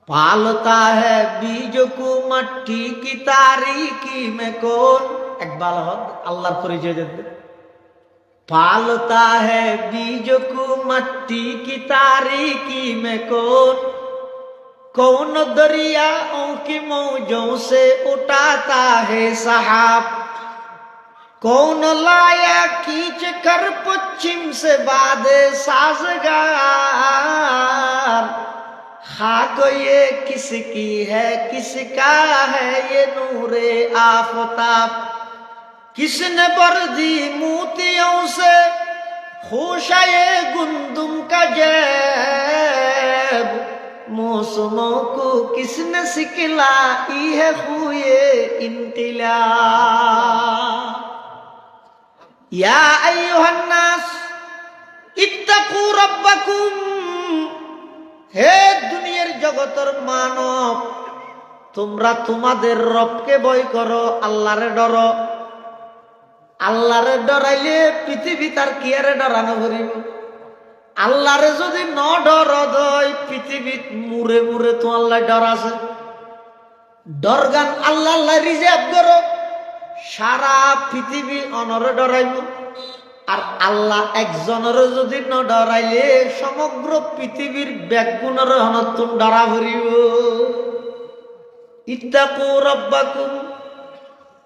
पालता है बीज को मट्टी की तारीकी में कौन एक बाल अल्लाह परिचय देते पालता है बीज को मट्टी की तारीकी में कौन दरियाओं की मौजों से उठाता है सहाब कौन लाया खींच कर पश्चिम से बादे साजगार खाक ये किसकी है किसका है ये नूरे आफताब किसने भर दी मोतियों से खुशाए गुंदुम का जैब मौसमों को किसने सिखलाई है खुए इंतिला या अय्युहन्नास इत्तकू रब्बकुम हे दुनियार जगतर मानव তোমরা তোমাদের রবকে ভয় করো আল্লাহরে ডরো আল্লাহরে ডরাইলে পৃথিবী তার কিয়ারে ডরানো করিব আল্লাহরে যদি ন ডর দয় পৃথিবীত মুরে মুরে তো আল্লাহ ডর আছে ডরগান আল্লাহ আল্লাহ রিজার্ভ করো সারা পৃথিবী অনরে ডরাইব আর আল্লাহ একজনের যদি ন ডরাইলে সমগ্র পৃথিবীর ব্যাগুণের হনতুন ডরা ভরিব ইত্তাকু রব্বাকুম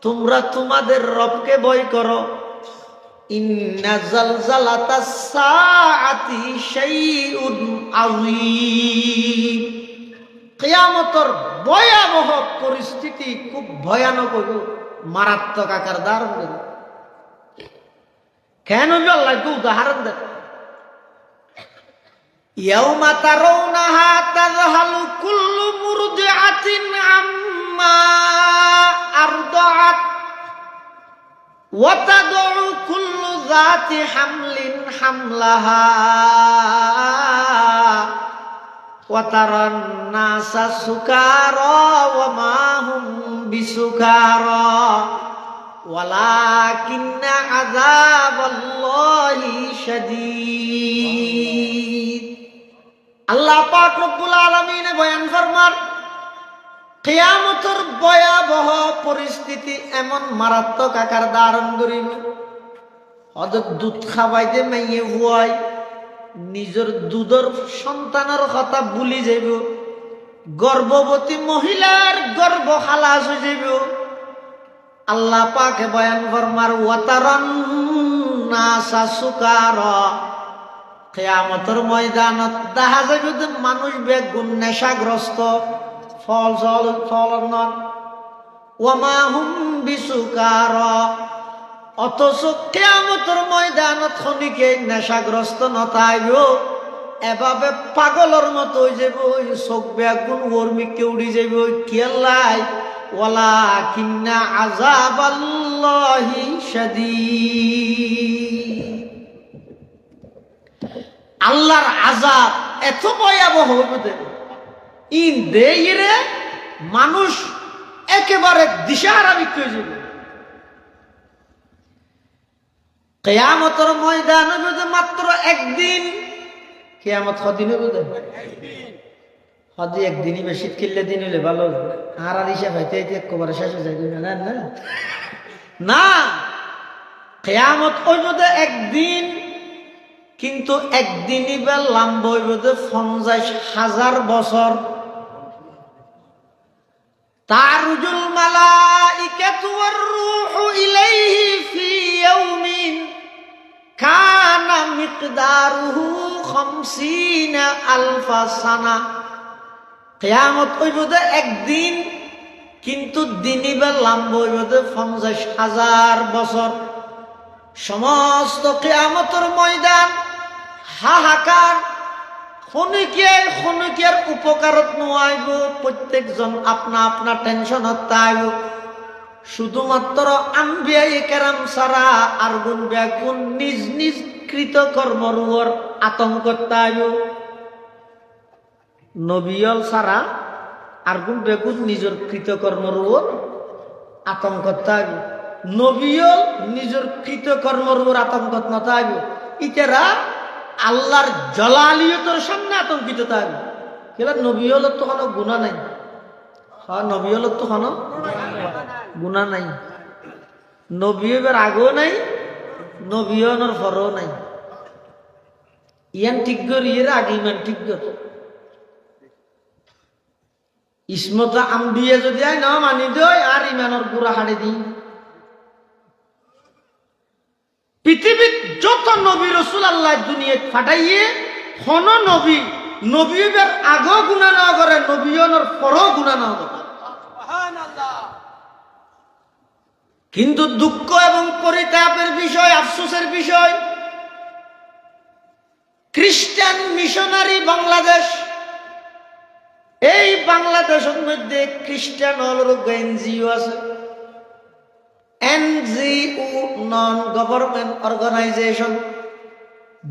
তোমরা তোমাদের রবকে ভয় করো ইন্না জালজালাতাস সাআতি শাইউন আযীম কিয়ামতের ভয়াবহ পরিস্থিতি খুব ভয়ানক হইব মারাত্মক আকার ধারণ করবে কেন আল্লাহ উদাহরণ দেন ইয়াউমা তারাউনাহা তাযহালু কুল্লু মুরদিআতিন আম্মা আরদাআত ওয়া তাদউ কুল্লু যাতি হামলিন হামলাহা ওয়া তারান নাসা সুকারা ওয়া মা হুম বিসুকারা ওয়ালাকিন্না আযাবাল্লাহি শাদীদ আল্লাহ পাক রব্বুল আলামিন বয়ান ফরমান কিয়ামতের ভয়াবহ পরিস্থিতি এমন মারাত্মক আকার ধারণ করিব অদর দুধ খাওয়াইতে মাইয়ে ভুয়াই নিজের দুধের সন্তানের কথা ভুলি যাইব গর্ভবতী মহিলার গর্ভ খালাস হয়ে যাইব আল্লাহ পাকে বয়ান ফরমার ওয়াতারান নাসা সুকারা কিয়ামতের ময়দানত দেখা যাবে যে মানুষ বেগুন নেশাগ্রস্ত ফল নন ওয়া মা হুম বিসুকারা অথচ কিয়ামতের ময়দানত খনিকে নেশাগ্রস্ত নতাইব এভাবে পাগলের মতো হয়ে যাব চোখ বেগুন ওর্মিকে উড়ি যাব কিয়াল্লাই ওয়ালাকিন্না আযাবাল্লাহি শাদীদ আল্লাহর আযাব এত ভয়াবহ হবে ইন দেইরে মানুষ একেবারে দিশাহারা হয়ে যাবে কিয়ামতের ময়দান হবে মাত্র একদিন কিয়ামত কদিন হবে হদি একদিনই বেশি কিনলে দিন হলে ভালো আর হিসাব হইতে একবারে শেষ হয়ে যায় না না না কিয়ামত হইব একদিন কিন্তু একদিনই বা লম্বা হইব 50,000 বছর তারুজুল মালাইকাতু ওয়ার রূহু ইলাইহি ফি ইয়াউমিন কানা মিকদারুহু 50,000 সানা কিয়ামত হইব একদিন কিন্তু দিনই বা লম্বা হইব 50,000 বছর সমস্ত কিয়ামতের ময়দান হাহাকার খনিকের উপকারত নোয়াইব প্রত্যেকজন আপনা আপনা টেনশনত তাইব শুধুমাত্র আম্বিয়ায়ে কেরাম ছাড়া আর গুণ বেগুন নিজ নিজ কৃতকর্মর উপর আতঙ্ক তাইব নবিয়ল ছাড়া আর গুণ বেগুন নিজের কৃতকর্মর উপর আতঙ্ক তাইব নবিয়ল নিজের কৃতকর্মর উপর আতঙ্ক নতাইব ইতেরা আল্লাহর জলালিয়তের সামনে আতঙ্কিত থাকবে কেলা নবী হলো তো কোনো গুণা নাই। হ্যাঁ নবী হলো তো কোনো গুণা নাই। নবী হইবার আগেও নাই, নবী হওয়ার পরেও নাই। ইয়ান ঠিক কর, ইয়ের আগে ইমান ঠিক কর। ইসমতা আম্বিয়া যদি আয় না মানি দেয় আর ইমানের গুড়া হাড়ে দিই। পৃথিবীর যত নবী রসুল আল্লাহ দুনিয়া ফাটাইয়ে হন নবী, নবীর আগেও গুণা না করে, নবীর পরও গুণা না করে। কিন্তু দুঃখ এবং পরিতাপের বিষয়, আফসোসের বিষয়, খ্রিস্টান মিশনারি বাংলাদেশ, এই বাংলাদেশের মধ্যে খ্রিস্টান এনজিও আছে, এনজিও নন গভর্নমেন্ট অর্গানাইজেশন,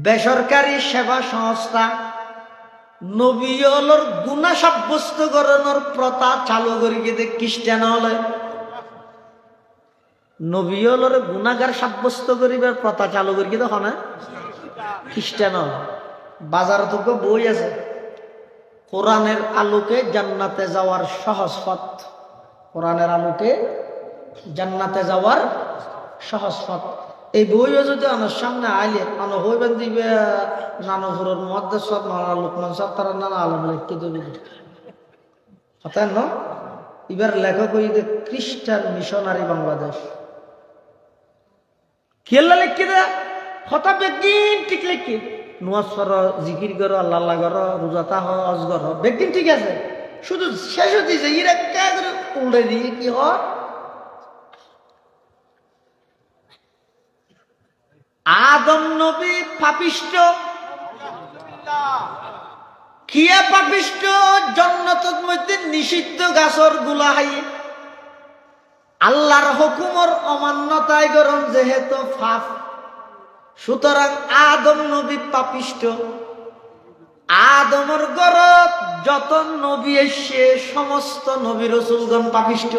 বেসরকারি সেবা সংস্থা, নবীর গুণা সাব্যস্ত করানোর প্রথা চালু করি গিয়ে খ্রিস্টান হলে নবীর গুণাগার সাব্যস্ত করিবার প্রথা চালু করি গিয়ে হয় না খ্রিস্টান হল। বাজার থেকে বই আছে, কোরআনের আলোকে জান্নাতে যাওয়ার সহজ পথ, কোরআনের আলোকে জান্নাতে যাওয়ার সহজ পথ। এই বইও যদি আমার সামনে আইলে আনো হইবেন দিবে নানপুরের মধ্যে সব নানা লোকমান সব তারা নানা আলম লিখতে দেবে হতেন না। এবার লেখক ওই যে খ্রিস্টান মিশনারি বাংলাদেশ কেলা লিখি দে হতা বেগিন ঠিক লিখি নোয়াজ করো, জিকির করো, আল্লাহ আল্লাহ করো, রোজাতা হ, অজগর হ, বেগিন ঠিক আছে। শুধু শেষ হতে যে ইরা কে করে উল্টে দিয়ে কি হয়, আদম নবী পাপিষ্ট, কিয়া পাপিষ্ট, জান্নাতের মধ্যে নিষিদ্ধ গাছর গুলা হাই আল্লাহর হুকুমর অমান্যতায় গরম যেহেতু ফাফ, সুতরাং আদম নবী পাপিষ্ট। আদমর গরত যত নবী এসে সমস্ত নবী রসুলগণ পাপিষ্ট।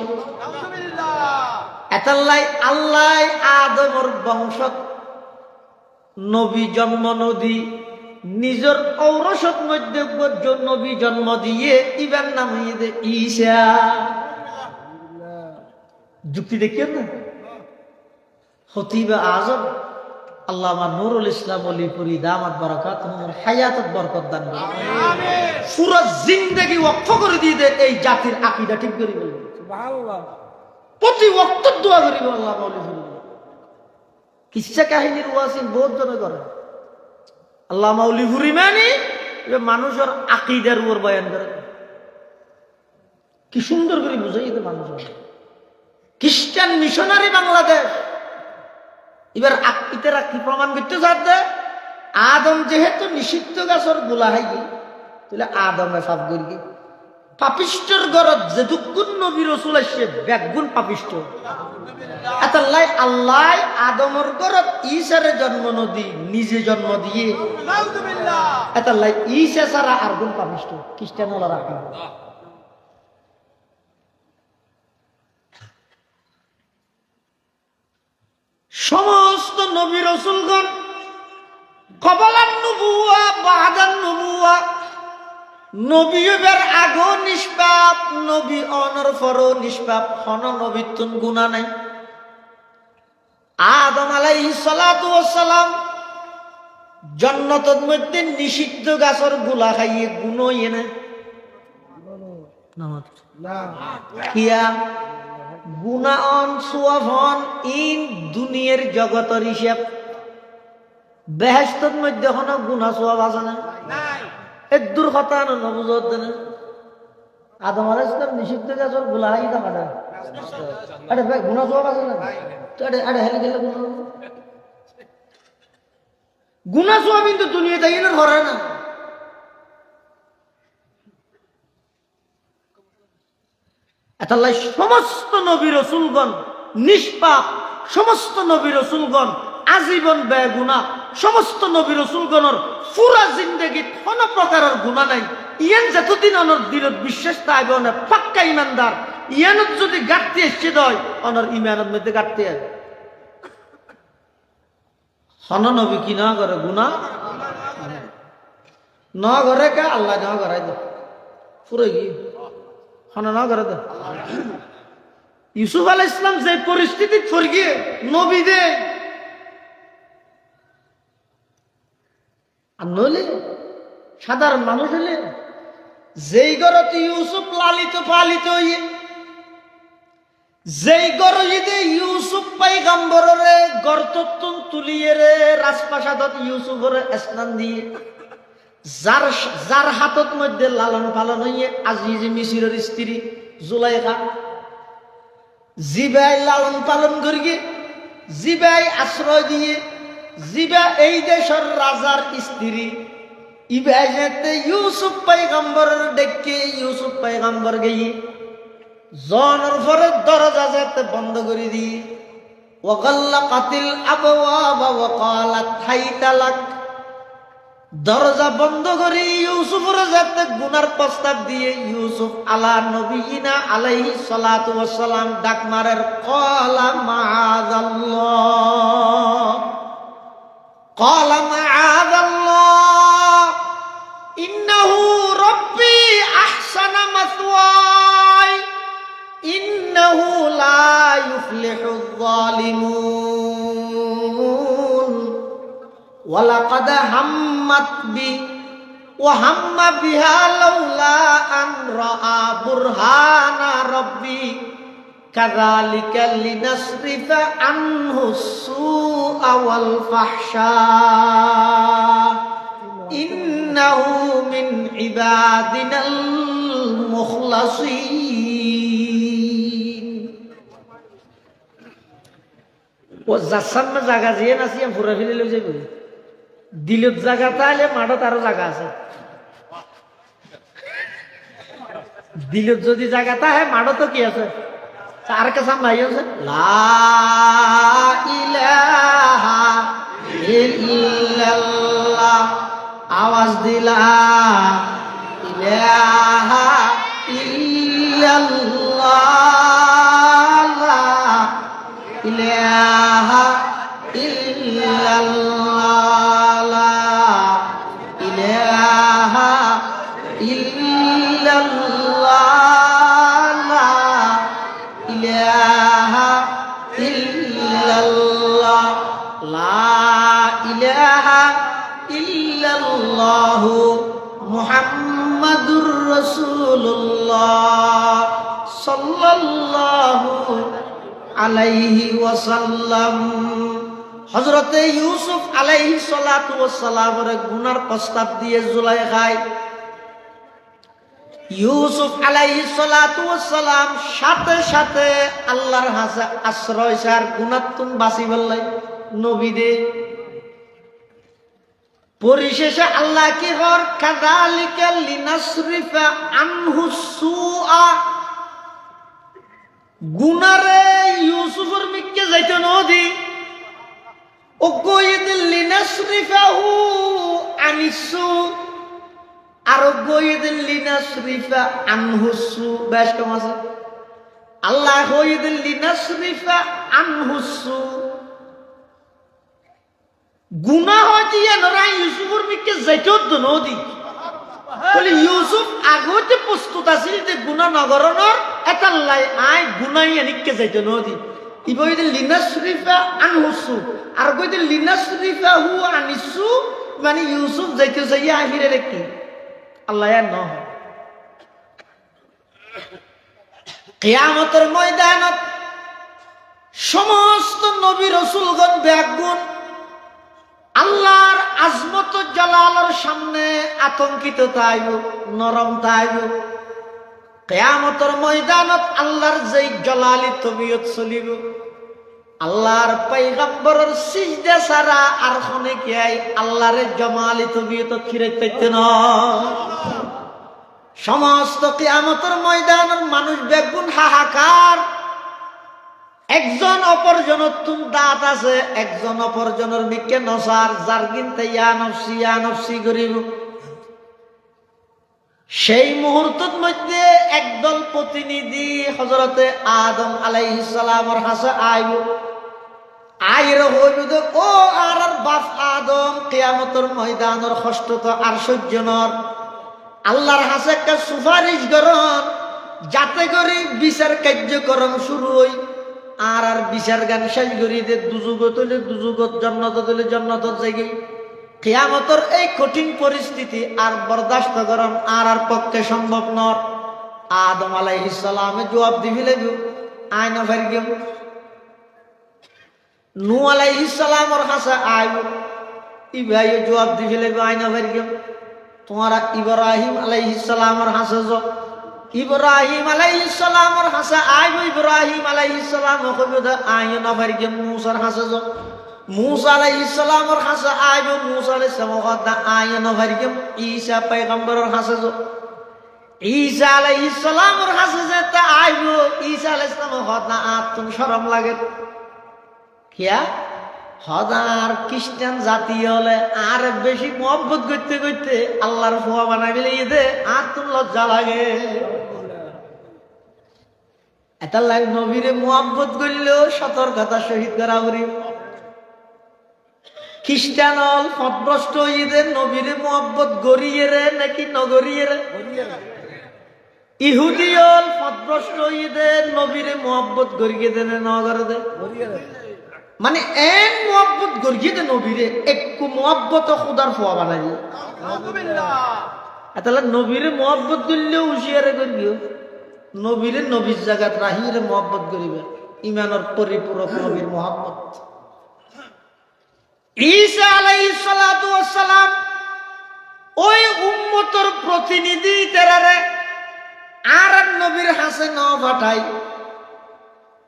এতাল্লাই আল্লাহ আদমর বংশ নবী জন্ম নদী নিজের ঔরসত মধ্যে নবী জন্ম দিয়ে ইবার নাম ঈসা। যুক্তি দেখিও না হতিবা আজম আল্লামা নুরুল ইসলাম অলিপুরি দামাত বরকত হায়াতত বরকত দান করে পুরো জিন্দেগি ওয়াকফ করে দিয়ে দে এই জাতির আকীদা ঠিক করে বলবে সুবহানাল্লাহ। প্রতি ওয়াক্ত দোয়া করিব আল্লাহ অলিপুরি। কিচ্ছা কাহিনীর ওয়াসিন বহুত জনে করে আল্লাহ অলিপুরি মানে মানুষের আকীদার উপর বয়ান করে। কি সুন্দর করে বুঝাই দিতে মানুষের। খ্রিস্টান মিশনারি বাংলাদেশ এবার ইতারা কি প্রমাণ করতে চাচ্ছে, আদম যেহেতু নিষিদ্ধ গাছর গোলা হাই তাহলে আদমে সাফ করি পাপিষ্টর গরত যে দুগুণ নবী রসুল আসছে ব্যাগুণ পাপিষ্ট। এতাল্লাই আল্লাহ আদমর গরত ঈসারে জন্ম নদী নিজে জন্ম দিয়ে এতাল্লাই ঈসা ছাড়া আর গুণ পাপিষ্ট খ্রিস্টান হল রাখা। সমস্ত নবী রসুলগণ কবলান নবুয়া বাদান নবুয়া, নবী হইবার আগো নিষ্পাপ, নবী অনর পরও নিষ্পাপ, হন নবীতুন গুনাহ নাই। আদম আলাইহিস সালাতু ওয়াস সালাম জান্নাতের মধ্যে নিষিদ্ধ গাছের গুলা খাইয়ে গুণ হইয়ে না কিয়া গুনা অন সুয়াফন ইন দুনিয়ার জগতের হিসাব বেহেশতের মধ্যে হন গুনা সুয়াব আছে না এক দূর কথা নবুজত না। আদম আলাইহিস সালাম নিষিদ্ধ গাছের গুলা খাই দেখা যায় আরে ভাই গুনা সুয়াব আছে না তো আরে হেলে গেলে গুনা সুয়াব কিন্তু দুনিয়াতে ইন করে না। এতাল্লাই সমস্ত নবী রসুলগণ নিষ্পাপ, সমস্ত নবী রসুলগণ আজীবন বেগুনা, সমস্ত নবী রসুলগণের পুরা জিন্দগিত কোন প্রকারের গুণা নাই। ইয়ান যতদিন অনর দিনত বিশ্বাস তাইব না পাক্কা ইমানদার, ইয়ানত যদি গাঁটতে এসে দেয় অনর ইমানের মধ্যে গাঁটতে হন নবী কি না করে গুণা না করে কে আল্লাহ না করাই দে ফুরে গিয়ে হনা না করে তো ইউসুফ আলাইহিস সালাম যে পরিস্থিতি ফুরে গিয়ে নবী দে আর নইলে সাধারণ মানুষ হলে যেই ঘরতে ইউসুফ লালিত পালিত হইয়ে যেই গরজিতে ইউসুফ পাইগাম্বরে গর্তত্তুন তুলিয়ে রে রাজপ্রাসাদত ইউসুফরে স্নান দিয়ে যার যার হাতত মধ্যে লালন পালন হইয়ে আজিজ মিসিরের স্ত্রী জুলাইখা জিবাই লালন পালন করিয়ে জিবাই আশ্রয় দিয়ে জিবা এই দেশের রাজার স্ত্রী ইবাই যেতে ইউসুফ পাইগাম্বরের ডেকে ইউসুফ পাইগাম্বর গিয়ে জনের পরে দরজা যেতে বন্ধ করে দিয়ে ওয়াগাল্লাকাতিল আবওয়াবা ওয়া ক্বালাত হাইতা লাক দরজা বন্ধ করে ইউসুফের যেতে গুনার প্রস্তাব দিয়ে ইউসুফ আলা নবিয়িনা আলাইহিস সালাতু ওয়াস সালাম ডাক মারের ক্বালা মাআযাল্লাহ ইন্নাহু রাব্বি আহসানা মাসওয়াই ইন্নাহু লা ইফলিহুয যালিমুন ওয়া লাকাদ হাম্মাত বি ওয়া হাম্মা বিহা লাউলা আন রাআ বুরহানা রাব্বি কাযালিকা লিনাসরিফা আনহু সুআ ওয়াল ফাহশা ইন্নাহু মিন ইবাদিনাল মুখলাসিন ও জাসান্ন জায়গা দিয়ে নাচি ফুরা ফিরে লই যাইব দিলত জায়গা তাহলে মাঠত আরো জায়গা আছে দিলত যদি জায়গা তাহে মাঠত কি আছে আর কাছে ভাই আছে লা ইলাহা ইল্লাল্লাহ আওয়াজ দিলা ইলাহা ইল্লাল্লাহ ইলাহা ইল্লাল্লাহ ইলাহা ইল্লাল্লাহ ইলাহা ইল্লাল্লাহ লা ইলাহা ইল্লাল্লাহু মুহাম্মাদুর রাসূলুল্লাহ সাল্লাল্লাহু আলাইহি ওয়াসাল্লাম হযরতে ইউসুফ আলাইহিস সালাতু ওয়াস সালামের গুনার প্রস্তাব দিয়ে জুলাইখায় ইউসুফ আলাইহিস সালাতু ওয়াস সালাম সাথে সাথে আল্লাহর হাজা আশ্রয় সার গুনাতুন বাঁচি বললাই নবী দে পরিশেষে আল্লাহ কি হর কাযালিকা লিনাসরিফা আনহু সুআ গুনারে ইউসুফের মিকে যাইতো নদী ও গয়দ লিনাসরিফাহু আনিসু আর গয়দ লিনাসরিফা আনহু সু বেশ কম আছে আল্লাহ গয়দ লিনাসরিফা আনহু সু গুনাহ হইতে নরা ইউসুফের মিকে যাইতো নদী বলে ইউসুফ আগতে প্রস্তুত আছিল যে গুনাহ নগরণর এটা লাই আই গুনাই আনিকে যাইতো নদী ইবইদে লিনাসরিফা আনহুসু আর কইতে লিনাসরিফা হু আনিসু মানে ইউসুফ যাইতে যাইয়া আহিরে রেখি আল্লাহ আর ন কিয়ামতের ময়দানত সমস্ত নবী রাসূলগণ ব্যাগুণ আল্লাহর আজমত জালালের সামনে আতঙ্কিত তাইব নরম তাইব কিয়ামতের ময়দানত আল্লাহর যেই জালালি তবিয়ত চলিব আল্লাহর পয়গম্বরের সিজদা ছাড়া আর কোনে কি আই আল্লাহর জামালি তবিয়ত ফিরাইতে না সমস্ত কিয়ামতের ময়দানের মানুষ বেগুন হাহাকার একজন অপরজনের তুম দাঁত আছে একজন অপরজনের মিকে নসার যার কিনতে ইয়া নফসি করিব সেই মুহূর্তের মধ্যে একদল প্রতিনিধি হযরতে আদম আলাইহিস সালামের হাসে আইব আইর হইব ও আর বাপ আদম কিয়ামতের ময়দানের কষ্ট তো আর সহ্য নর আল্লাহর হাসে একটা সুপারিশ করন যাতে করে বিচার কার্যক্রম শুরু হই আর বিচার গান শেষ করি দে দুযুগত হলে দুযুগত জান্নাত হলে জান্নাতত যাইগে কিয়ামতের এই কঠিন পরিস্থিতি আর বরদাস্ত করন আর পক্ষে সম্ভব নয় আদম আলাইহিস সালামে জবাব দিবিলে আয়না ফারগেম নূহ আলাইহিস সালামর কাছে আইব ইব্রাহিম জবাব দিবিলে আয়না ফারগেম তোমারা ইব্রাহিম আলাইহিস সালামর কাছে যাও ইব্রাহিম আলাইহিস সালামর কাছে আইব ইব্রাহিম আলাইহিস সালাম কইবে আয়না ফারগেম মুসার কাছে যাও মুসা আলাইহিস সালামর কাছে আইব মুসা আলাইহিস সালাম কথা আয়না ফারগেম ঈসা পয়গম্বরের কাছে যাও ঈসা আলাইহিস সালামের কাছে যেতে আইব ঈসা আলাইহিস সালাম কথা আত্ম শরম লাগে কিয়া হাজার খ্রিস্টান জাতি হলে আর বেশি মহব্বত করতে করতে আল্লাহর ফুয়া বানাই দিলে ঈদে আত্ম লজ্জা লাগে এটা লাগ নবীরে মহব্বত করলেও সতর্কতা সহিত করা করি খ্রিস্টান হল পথভ্রষ্ট ঈদের নবীরে মহব্বত গড়িয়ে রে নাকি নগরিয়ে রে ইহুদি হল পথভ্রষ্ট ঈদের নবীরে মহব্বত গড়িয়ে দেন নগরে দে মানে এন মহব্বত গড়িয়ে দে নবীরে একটু মহব্বত খুদার ফুয়া বানাই তাহলে নবীরে মহব্বত করলেও হুঁশিয়ারে করিও নবীরে নবীর জায়গাত রাহিরে মহব্বত করিবে ইমানের পরিপূরক নবীর মহব্বত ঈসা আলাইহিস সালাতু ওয়াস সালাম ওই উম্মতের প্রতিনিধি তেরারে আর নবীর হাসে ন ফাটাই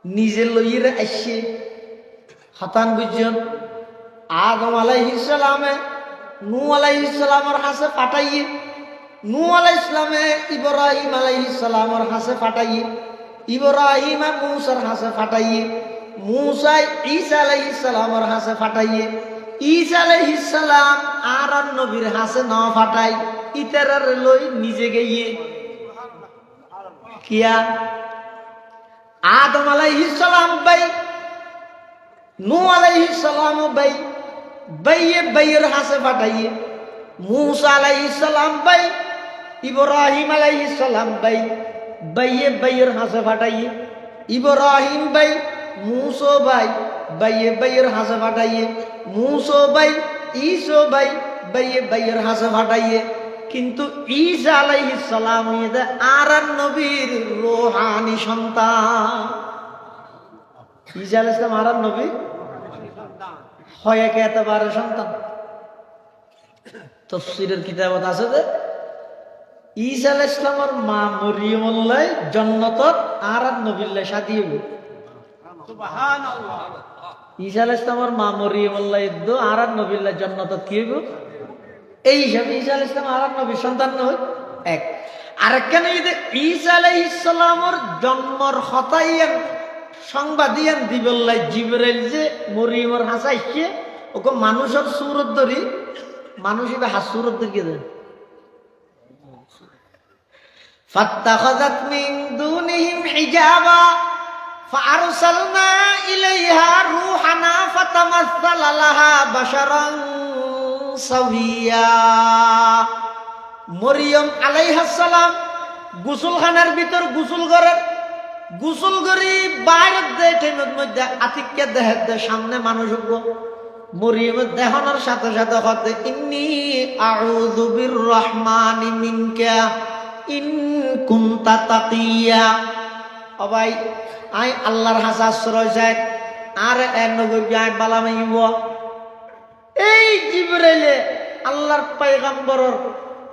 নিজে লইরে আসছে হাতান বুঝছেন আদম আলাইহিস সালামে নূহ আলাইহিস সালামের হাসে ফাটাইয়ে নূহ আলাইহিস সালামে ইব্রাহিম আলাইহিস সালামের হাসে ফাটাইয়ে ইব্রাহিম মুসার হাসে ফাটাইয়ে মুসা ঈসা আলাইহিস সালামের হাসে ফাটাইয়ে ঈসা আলাইহিস সালাম আর নবীর হাসে ন ফাটাই ইতারার লই নিজে গিয়ে কিয়া আদম আলাইহিস সালাম ভাই নূহ আলাইহিস সালাম ভাই ভাইয়ে ভাইয়ের হাসে ফাটাইয়ে মুসা আলাইহিস সালাম ভাই ইব্রাহিম আলাইহিস সালাম ভাই ভাইয়ে ভাইয়ের হাসে ফাটাইয়ে ইব্রাহিম ভাই মুসা ভাই ভাইয়ে ভাইয়ের হাসে ফাটাইয়ে মুসা ভাই ঈসা ভাই ভাইয়ে ভাইয়ের হাসে ফাটাইয়ে কিন্তু ঈসা আলাইহিস সালাম আর নবীর রূহানি সন্তান ঈসা আলাইহিস সালাম আর নবী হয় একেবারে সন্তান তাফসীরের কিতাবত আছে যে ঈসা আলাইহিস সালামের মা মরিয়মুল্লাহ জান্নাতত আর নবীল্লাহ শাদী হইব সুবহানাল্লাহ ঈসা আলাইহিস সালামের মা মরিয়মুল্লাহ ইদ্দ আর নবীল্লাহ জান্নাতত কি হইব এই হিসাবে ঈসা আলাইহিস সালাম আর নবীর সন্তান নয় এক আরেকখানে ঈসা আলাইহিস সালামের জন্মর হতাইয়ের সংবাদিয়ান দিবল্লাই জিবরাইল যে মরিয়মের হাসাইছে ওকে মানুষের সুরত ধরি মানুষ এবার হাসুরত ধরিয়ে দেন ফাত্তাখাযাত মিন দুনিহিম হিজাবা ফাআরসালনা ইলাইহা রূহানা ফাতামাসসালা লাহা বাশারান সাবিয়া মরিয়ম আলাইহিস সালাম গোসলখানার ভিতর গোসল করেন গোসল করি বাইরের দেহের মধ্যে আতিককে দেহের সামনে মানুষ মরিয়মের দেহনের সাথে সাথে হতে ইন্নী আউযু বিররহমানি মিনকা ইন কুনতা তাকিয়া ও ভাই আই আল্লাহর হাসে আশ্রয় যায় আর এর নবী আই বালা মাইব এই জিবরাইলে আল্লাহর পয়গম্বরের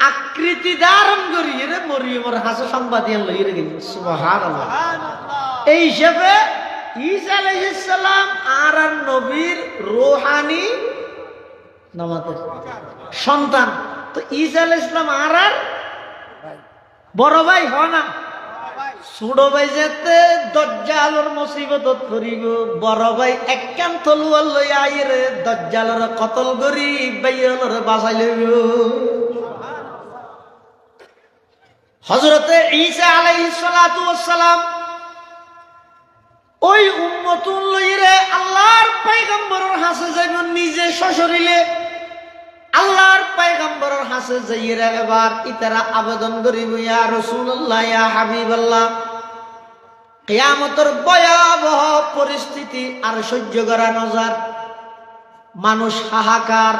আকৃতি ধারণ করি রে মরিয়মের হাসে সংবাদিয়ান লইরে গেল সুবহানাল্লাহ এই হিসেবে ঈসা আলাইহিস সালাম আর নবীর রূহানি নামাতের সন্তান তো ঈসা আলাইহিস সালাম আর বড় ভাই হয় না ছোট ভাই যেতে দজ্জালের মুসিবতত পড়িব বড় ভাই একখান তলোয়ার লই আইরে দজ্জালের কতল করি বাইয়লরে বাঁচাই লইব হযরতে ঈসা আলাইহিস সালাতু ওয়াস সালাম ওই উম্মতুল লইরে আল্লাহর পয়গম্বরের হাসে যাইব নিজে সশরীরে আল্লাহর পয়গম্বরের হাসে যাইরা এবার ইতারা আবেদন করিব, ইয়া রাসূলুল্লাহ, ইয়া হাবিবাল্লাহ, কিয়ামতের ভয়াবহ পরিস্থিতি আর সহ্য করা নজার, মানুষ হাহাকার,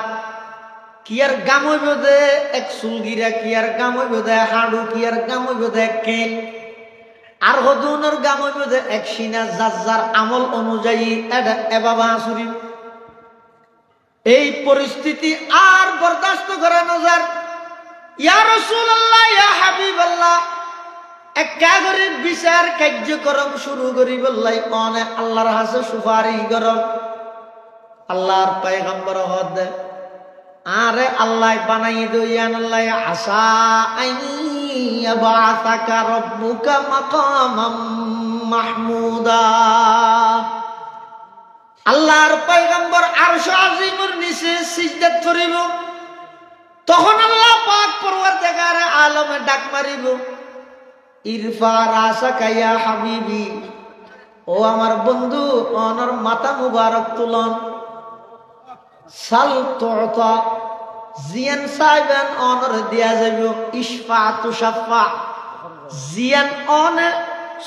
কি আর গাম হইব দে এক চুলগিরা, কি আর গাম হইব দে হাড়ু, কি আর গাম হইব দে কেল, আর হদুনের গাম হইব দে এক সিনা, যার যার আমল অনুযায়ী এবাবা আসুরি। এই পরিস্থিতি আর বরদাস্ত করা নজার। ইয়া রাসূলুল্লাহ, ইয়া হাবিবাল্লাহ, একটা করে বিচার কার্যক্রম শুরু করি বললাই অনেক আল্লাহর হাসে সুপারিশ করম। আল্লাহর পয়গম্বর হদ আরে আল্লাহ বানাই দইয়ান আল্লাহ আসা আইয়াবাসাকা রাব্বুকা মাকামাম মাহমুদা। আল্লাহর পয়গম্বর আরশ আজিমের নিচে সিজদাত করিব, তখন আল্লাহ পাক পরওয়ারদিগার আলমে ডাক মারিব, ইরফা রাসাকা ইয়া হাবিবি, ও আমার বন্ধু অনর মাথা মুবারক তুলন, সাল তুতা, জিয়ান সাইবেন অনর দিয়া যাইব, ইশফা তুশাফা, জিয়ান অনে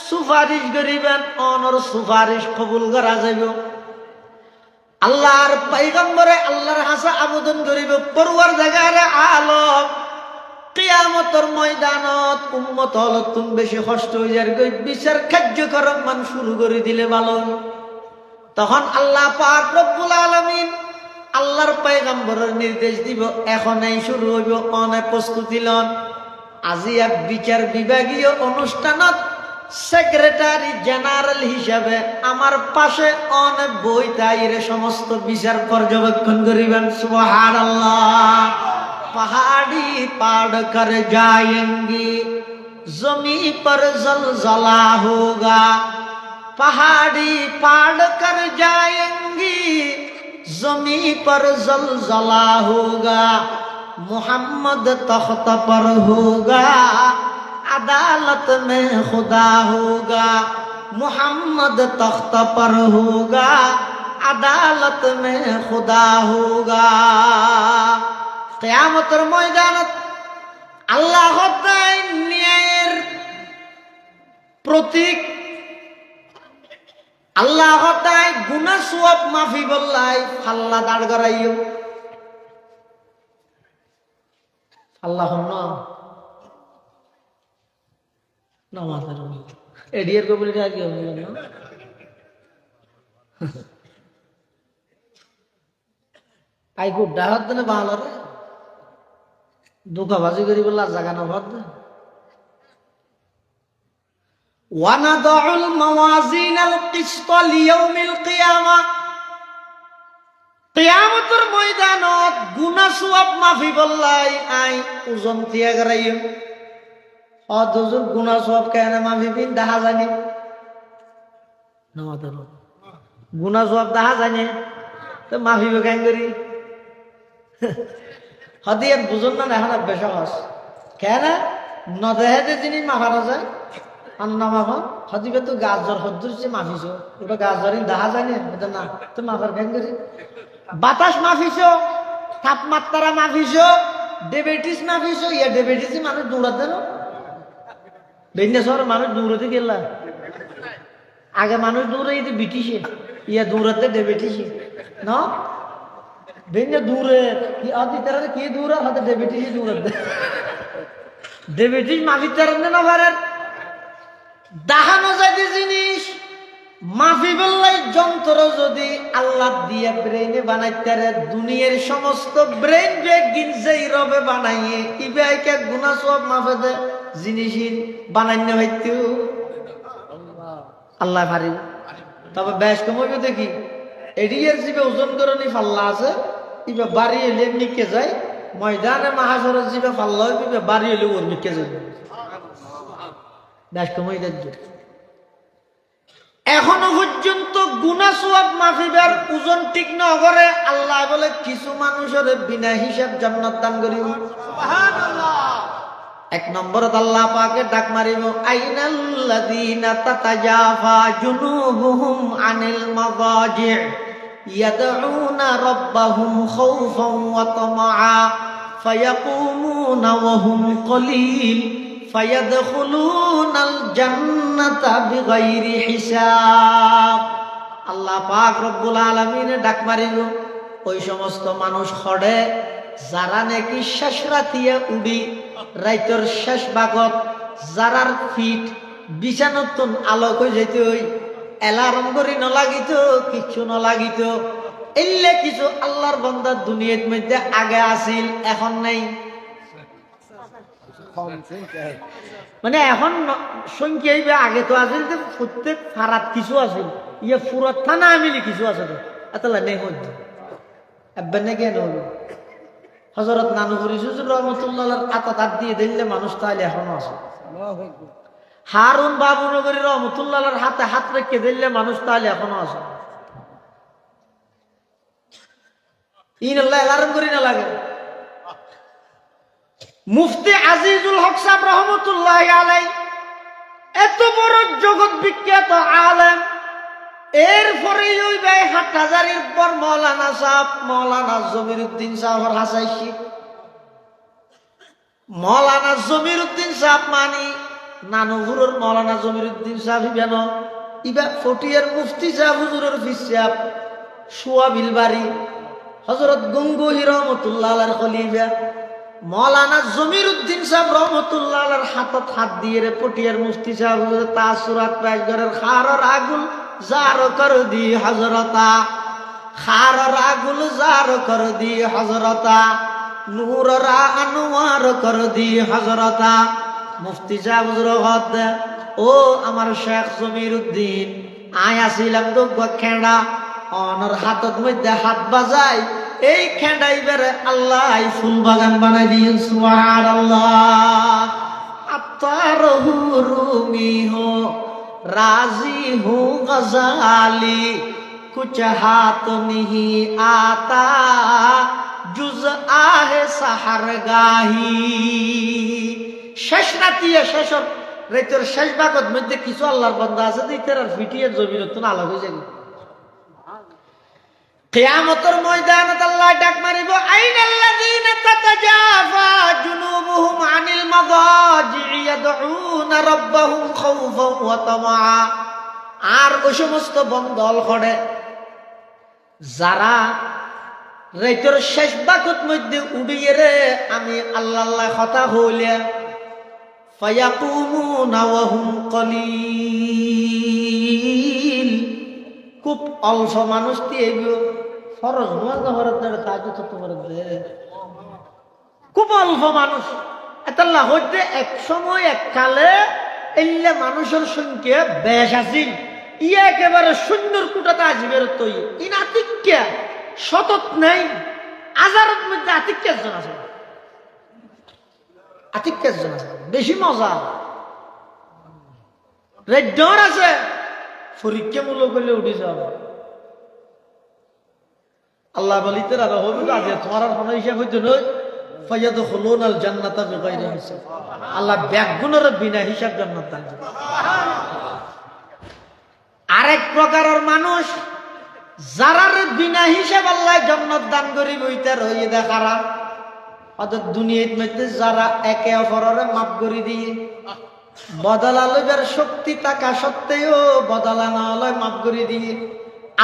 সুপারিশ করিবেন অনর সুপারিশ কবুল করা যাইব। আল্লাহর পয়গম্বরে আল্লাহর হাসা আবেদন করিব, পরওয়ারদিগার আলম কিয়ামতের ময়দানত উম্মত হল তুমি বেশি কষ্ট হয়ে যার বিচার কার্যক্রম মান শুরু করে দিলে ভালো। তখন আল্লাহ পাক রব্বুল আলামিন আল্লাহর পয়গম্বরের নির্দেশ দিব, এখনই শুরু হইব, অনেক প্রস্তুতি লন। আজি এক বিচার বিভাগীয় অনুষ্ঠানত সেক্রেটারি জেনারেল হিসাবে আমার পাশে অনেক বই তাইরে সমস্ত বিচার পর্যবেক্ষণ করিবেন। সুবহানাল্লাহ। पहाड़ी पाड़ कर जाएंगी, जमी पर जलजला होगा, पहाड़ी पाड़ कर जाएंगी, जमी पर जलजला होगा, मोहम्मद तख्त पर होगा, अदालत में खुदा होगा, मोहम्मद तख्त पर होगा, अदालत में खुदा होगा। কিয়ামতের ময়দানত আল্লাহ তাআলা ন্যায়ের প্রতীক, আল্লাহ তাআলা গুনাহ সওয়াব মাফি বললাই আল্লাহ দাঁড় করাইও। আল্লাহ নামাজের এডিয়ার কবুলিটা কি হবে না? আই খুব ডাহাত দেনে ভালো রে, ধোকাবাজি করি বললা জায়গা না ভাত। ওয়ানাদউল মাওয়াজিনাল কিসত লিয়াউমিল কিয়ামা, কিয়ামতের ময়দানত গুনাহ সওয়াব মাফি বললাই আই ওজন দিয়া গরাইও। অদ হুজুর গুনাহ সওয়াব কেন মাফি বিন দেখা জানি না, মাদার গুনাহ সওয়াব দেখা জানি তো মাফি কেন করি? হদিয়ান বুঝুন না, এখন বেশ সহজ কেন নদেহে জিনিস মাফানো যায় আর না মাফা হদিবে তো গাছ জ্বর হদ্দুরছে মাফিছ, ওটা গাছ জ্বর দেখা যায় না না তো মাফার কেন করি? বাতাস মাফিছ, তাপমাত্রা মাফিছ, ডায়াবেটিস মাফিছ, ইয়া ডায়াবেটিস মানুষ দৌড়াতে না বেঞ্জা শহরে মানুষ দৌড়াতে গেলা, আগে মানুষ দৌড়ে ব্রিটিশে, ইয়া দৌড়াতে ডায়াবেটিসে না বেঞ্জা দূরে কি আদি তারা কি দূরে হাতে ডায়াবেটিস দৌড়াতে, ডায়াবেটিস মাফি তারা না পারেন দেখানো যায় জিনিস মাফি বললাই যন্ত্র যদি আল্লাহ দিয়ে ব্রেইনে বানাইতে দুনিয়ার সমস্ত ব্রেইন বেগিন যেই রবে বানাইয়ে ইবাইকে গুনাহ সওয়াব মাফে দে জিনিস বানাইনে হইতো আল্লাহ পারি। তবে বেশ কম হইবে দেখি এডিয়ার জিবে ওজন করনি ফাল্লা আছে, ইবে বাড়ি এলে নিকে যায়, ময়দানে মাহাসরের জিবে ফাল্লা হইবে বাড়ি এলে ওর নিকে যায় বেশ কম হইতে। এখনো পর্যন্ত গুনাহ সওয়াব মাফিবার ওজন ঠিক না করে আল্লাহ বলে কিছু মানুষের বিনা হিসাব জান্নাত দান করিব। সুবহানাল্লাহ। এক নম্বরত আল্লাহ পাকে ডাক মারিব, আইনাল্লাযীনা তাতাজাফা জুনুবুহুম আনিল মাযাজি', ইয়াদউনা রাব্বাহুম খাউফান ওয়া তামাআ ফায়াকুমুনা ওয়া হুম কলিল ফায়াদখুলুনাল জান্নাতা বিগাইরি হিসাব। আল্লাহ পাক রব্বুল আলামিন ডাক মারিল ওই সমস্ত মানুষ খড়ে যারা নাকি শেষ রাতিয়া উড়ি রাইতর শেষ ভাগত যারার ফিট বিছানতুন আলোক হয়ে যেত ওই এলার্ম করি নলাগিত কিচ্ছু নলাগিত এলে কিছু আল্লাহর বান্দা দুনিয়ার মধ্যে আগে আসিল এখন নাই, মানে এখন সংখ্যা আগে তো আসিল যে প্রত্যেক ফারাত কিছু আসিল ইয়ে ফুরত থানা আমিলি কিছু আছে তো এতলা নেই হইতো এবার নাকি হলো হযরত নানুপুরি হুজুর রহমাতুল্লাহ আতাত হাত দিয়ে দিলে মানুষ তাহলে এখনো আছে। হারুন বাবুনগরী রহমাতুল্লাহর হাতে হাত রেখে দিলে মানুষ তাহলে এখনো আছে। ইনাল্লাহ এলার্ম করি না লাগে। মুফতি আজিজুল হক সাহেব রহমতুল্লাহি আলাইহি এত বড় জগৎ বিখ্যাত আলেম, এরপরে ওই ভাই হাটহাজারির পর মৌলানা সাহেব মৌলানা জমিরুদ্দিন সাহেবের হাসাইছি। মৌলানা জমিরুদ্দিন সাহেব মানি নানুপুরের মৌলানা জমিরুদ্দিন সাহেব ইবেন ইবা ফটিয়ার মুফতি সাহেব হুজুরের ফিস সাহেব সোয়াবিল বাড়ি হযরত গঙ্গোহী রহমতুল্লাহ আলাইহির খলিফা মৌলানা জমিরুদ্দিন সাহেব রহমতুল্লাহ আলাইহির হাতত হাত দিয়ে রে ফটিয়ার মুফতি সাহেব হুজুর তাসুরাত পাইগরের খারর আগুল জার কর দি হযরতা, খারর আগুল জার কর দি হযরতা, নূর রা আনোয়ার কর দি হযরতা। মুফতি সাহেব হুজুর হদ ও আমার শেখ জমিরুদ্দিন আয় আসিলাম তো খেড়া অনর হাতত মধ্যে হাত বাজাই এই খেড়াই বেরে আল্লাহ ফুল বাগান বানাই দিন সুবহানাল্লাহ। আত্তারহু রুমি হো রাজি হু গজালি কুছ হাত নিহি আতা জুজ আহে সাহারগাহি। শেষ রাতিয়া শেষ রাতের শেষ ভাগত মধ্যে কিছু আল্লাহর বান্দা আছে যে তার ফিটিয়ে জমিরতুন আলাদা হয়ে যাবে। কিয়ামতের ময়দানত আল্লাহ ডাক মারিব আইনাল্লাযীনা তাতাজাফা জুনুবুহুম আনিল মাদাজি ইয়াদউনা রাব্বাহুম খাউফান ওয়া তামাআ। আর ওই সমস্ত বন্দল করে যারা রাতের শেষ ভাগত মধ্যে উড়িয়ে রে আমি আল্লাহ আল্লাহ কথা হইলে ফায়াকুমুনা ওয়া হুম কলিল, খুব অল্প মানুষ দিয়ে ফরজ খুব অল্প মানুষ এতাল্লাহ হইতে এক সময় এককালে এলে মানুষের সংখ্যা বেশ আছিল ইয়ে একেবারে সুন্দর কুটাতে আসবে তৈ ইন আতিক্যা শতত নাই হাজারের মধ্যে আতিক্যের জন আছে, আতিক্যের জন আছে বেশি মজা রেডর আছে পরীক্ষামূলক হলে উঠে যাবে। আল্লাহ বলিতে রাখা হবে আজ তোমার কোনো হিসাব হইতো নয় ফায়াদখুলুনাল জান্নাতা বিগাইরি হিসাব। আল্লাহ ব্যাগুণের বিনা হিসাব জান্নাত দান করে। আরেক প্রকারের মানুষ যারার বিনা হিসাব আল্লাহ জান্নাত দান করিব ইতার হইয়ে দেখারা অর্থাৎ দুনিয়ার মধ্যে যারা একে অপরের মাফ করে দিয়ে বদলা লইবার শক্তি থাকা সত্ত্বেও বদলা না লয় মাফ করে দিয়ে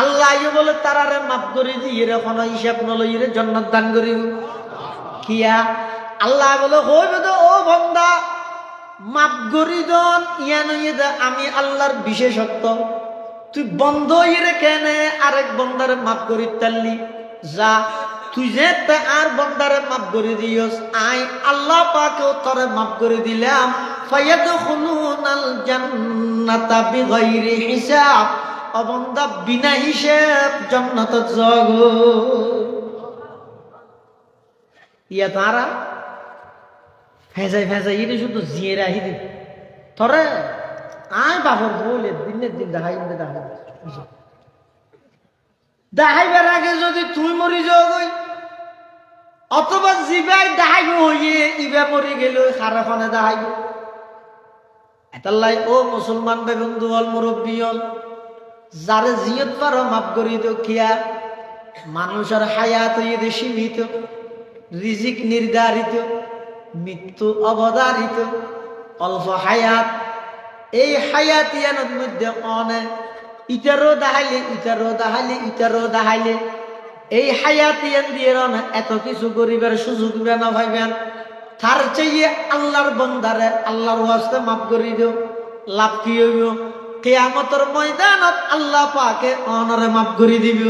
আল্লাহ বলে তারারে মাফ করে দিয়ে এখন হিসাব নলই রে জান্নাত দান করিব। কিয়া আল্লাহ বলে হইবে তো ও বান্দা মাফ করি দন ইয়া নইয়ে দে আমি আল্লাহর বিশেষত্ব তুই বন্ধ ইরে কেনে আরেক বন্দারে মাফ করি তাল্লি যা তুই যে আর বন্দারে মাফ করে দিয়স আই আল্লাহ পাকেও তোরে মাফ করে দিলাম। ফায়াদখুলুনাল জান্নাতা বিগাইরি হিসাব, অবন্দা বিনা হিসাব জান্নাতত যাব। ইয়া তারা ফেজাই ফেজাই ইরে শুধু জিয়ে রাখি দি তোরে আয় বাপর বলে দিনের দিন দেখাইবার আগে যদি তুই মরি যাও গই অথবা জিবাই দেখাইব হইয়ে ইবা মরি গেল খারাখানে দেখাইব। এটাল্লাই ও মুসলমান বে বন্ধু হল মুরব্বী হল যারে জিয়ত পারো মাফ করি তো খিয়া মানুষের হায়াত হইতে সীমিত, রিজিক নির্ধারিত, মৃত্যু অবধারিত, অল্প হায়াত। এই হায়াতিয়ানোর মধ্যে অনেক ইটারও দাহাইলে এই হায়াতিয়ান দিয়ে এত কিছু করিবার সুযোগ না ভাইবেন। তার চাইয়ে আল্লাহর বন্দারে আল্লাহর ওয়াস্তে মাফ করে দিও। লাভ কি হইব? কিয়ামতের ময়দানত আল্লাহ পাকে অনরে মাফ করে দিব।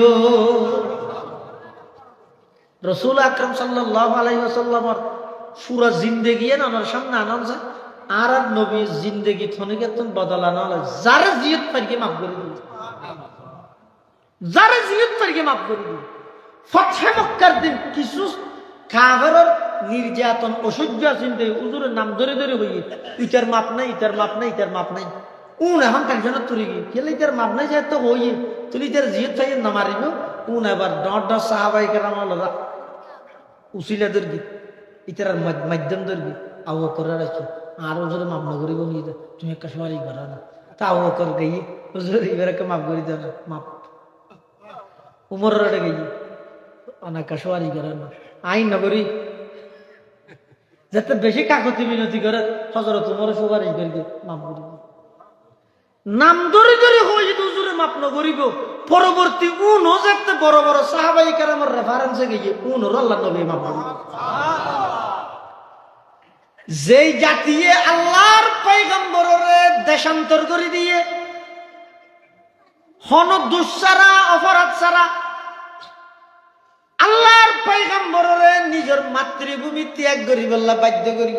রাসূল আকরাম সাল্লাল্লাহু আলাইহি ওয়াসাল্লামের পুরো জিন্দেগি আমার সামনে আনন্দ আর নবীর জিন্দেগি থনিকেতন বদলানো হলো। যার জিয়ত পারকে মাফ করে দিব, যার জিয়ত পারকে মাফ করে দিব। ফতহে মক্কার দিন কিছু কাফেরের নির্যাতন অসহ্য চিন্তা হুজুরের নাম ধরে ধরে হই, ইটার মাপ নাই, ইটার মাপ নাই, ইটার মাপ নাই। এখন টেনশনত তুলি গিয়ে খেলে ইটার মাপ নাই, যে তো হই তুলি ইটার জিয়ত পাই না মারিব। এবার ডট ডট সাহাবাই কেরাম উচিলা দর্গি ইটার মাধ্যম দর্গি আও করে রাখি আর ওজোরে মাপ না করিব নিয়ে দে, তুমি একটা সবারই করা না তাও কর গেই ওজোর এবারকে মাপ করি দেয় না মাপ। উমরের গেই অনেক সবারই করে না আইন নগরী যাতে বেশি কাকতি বিনতি করে হজরত উমর সুপারিশ করি মাপ করিব। নাম ধরে ধরে হয়ে যেত হুজুরে মাপ না করিব। পরবর্তী উনও যাতে বড় বড় সাহাবাই কেরামের রেফারেন্সে গিয়ে উনর আল্লাহ নবী মাপ করিব। যেই জাতিয়ে আল্লাহর পয়গম্বররে দেশান্তর করে দিয়ে হন দুঃসারা অপরাধ ছাড়া আল্লাহর পয়গম্বররে নিজের মাতৃভূমি ত্যাগ করি বললা বাধ্য করি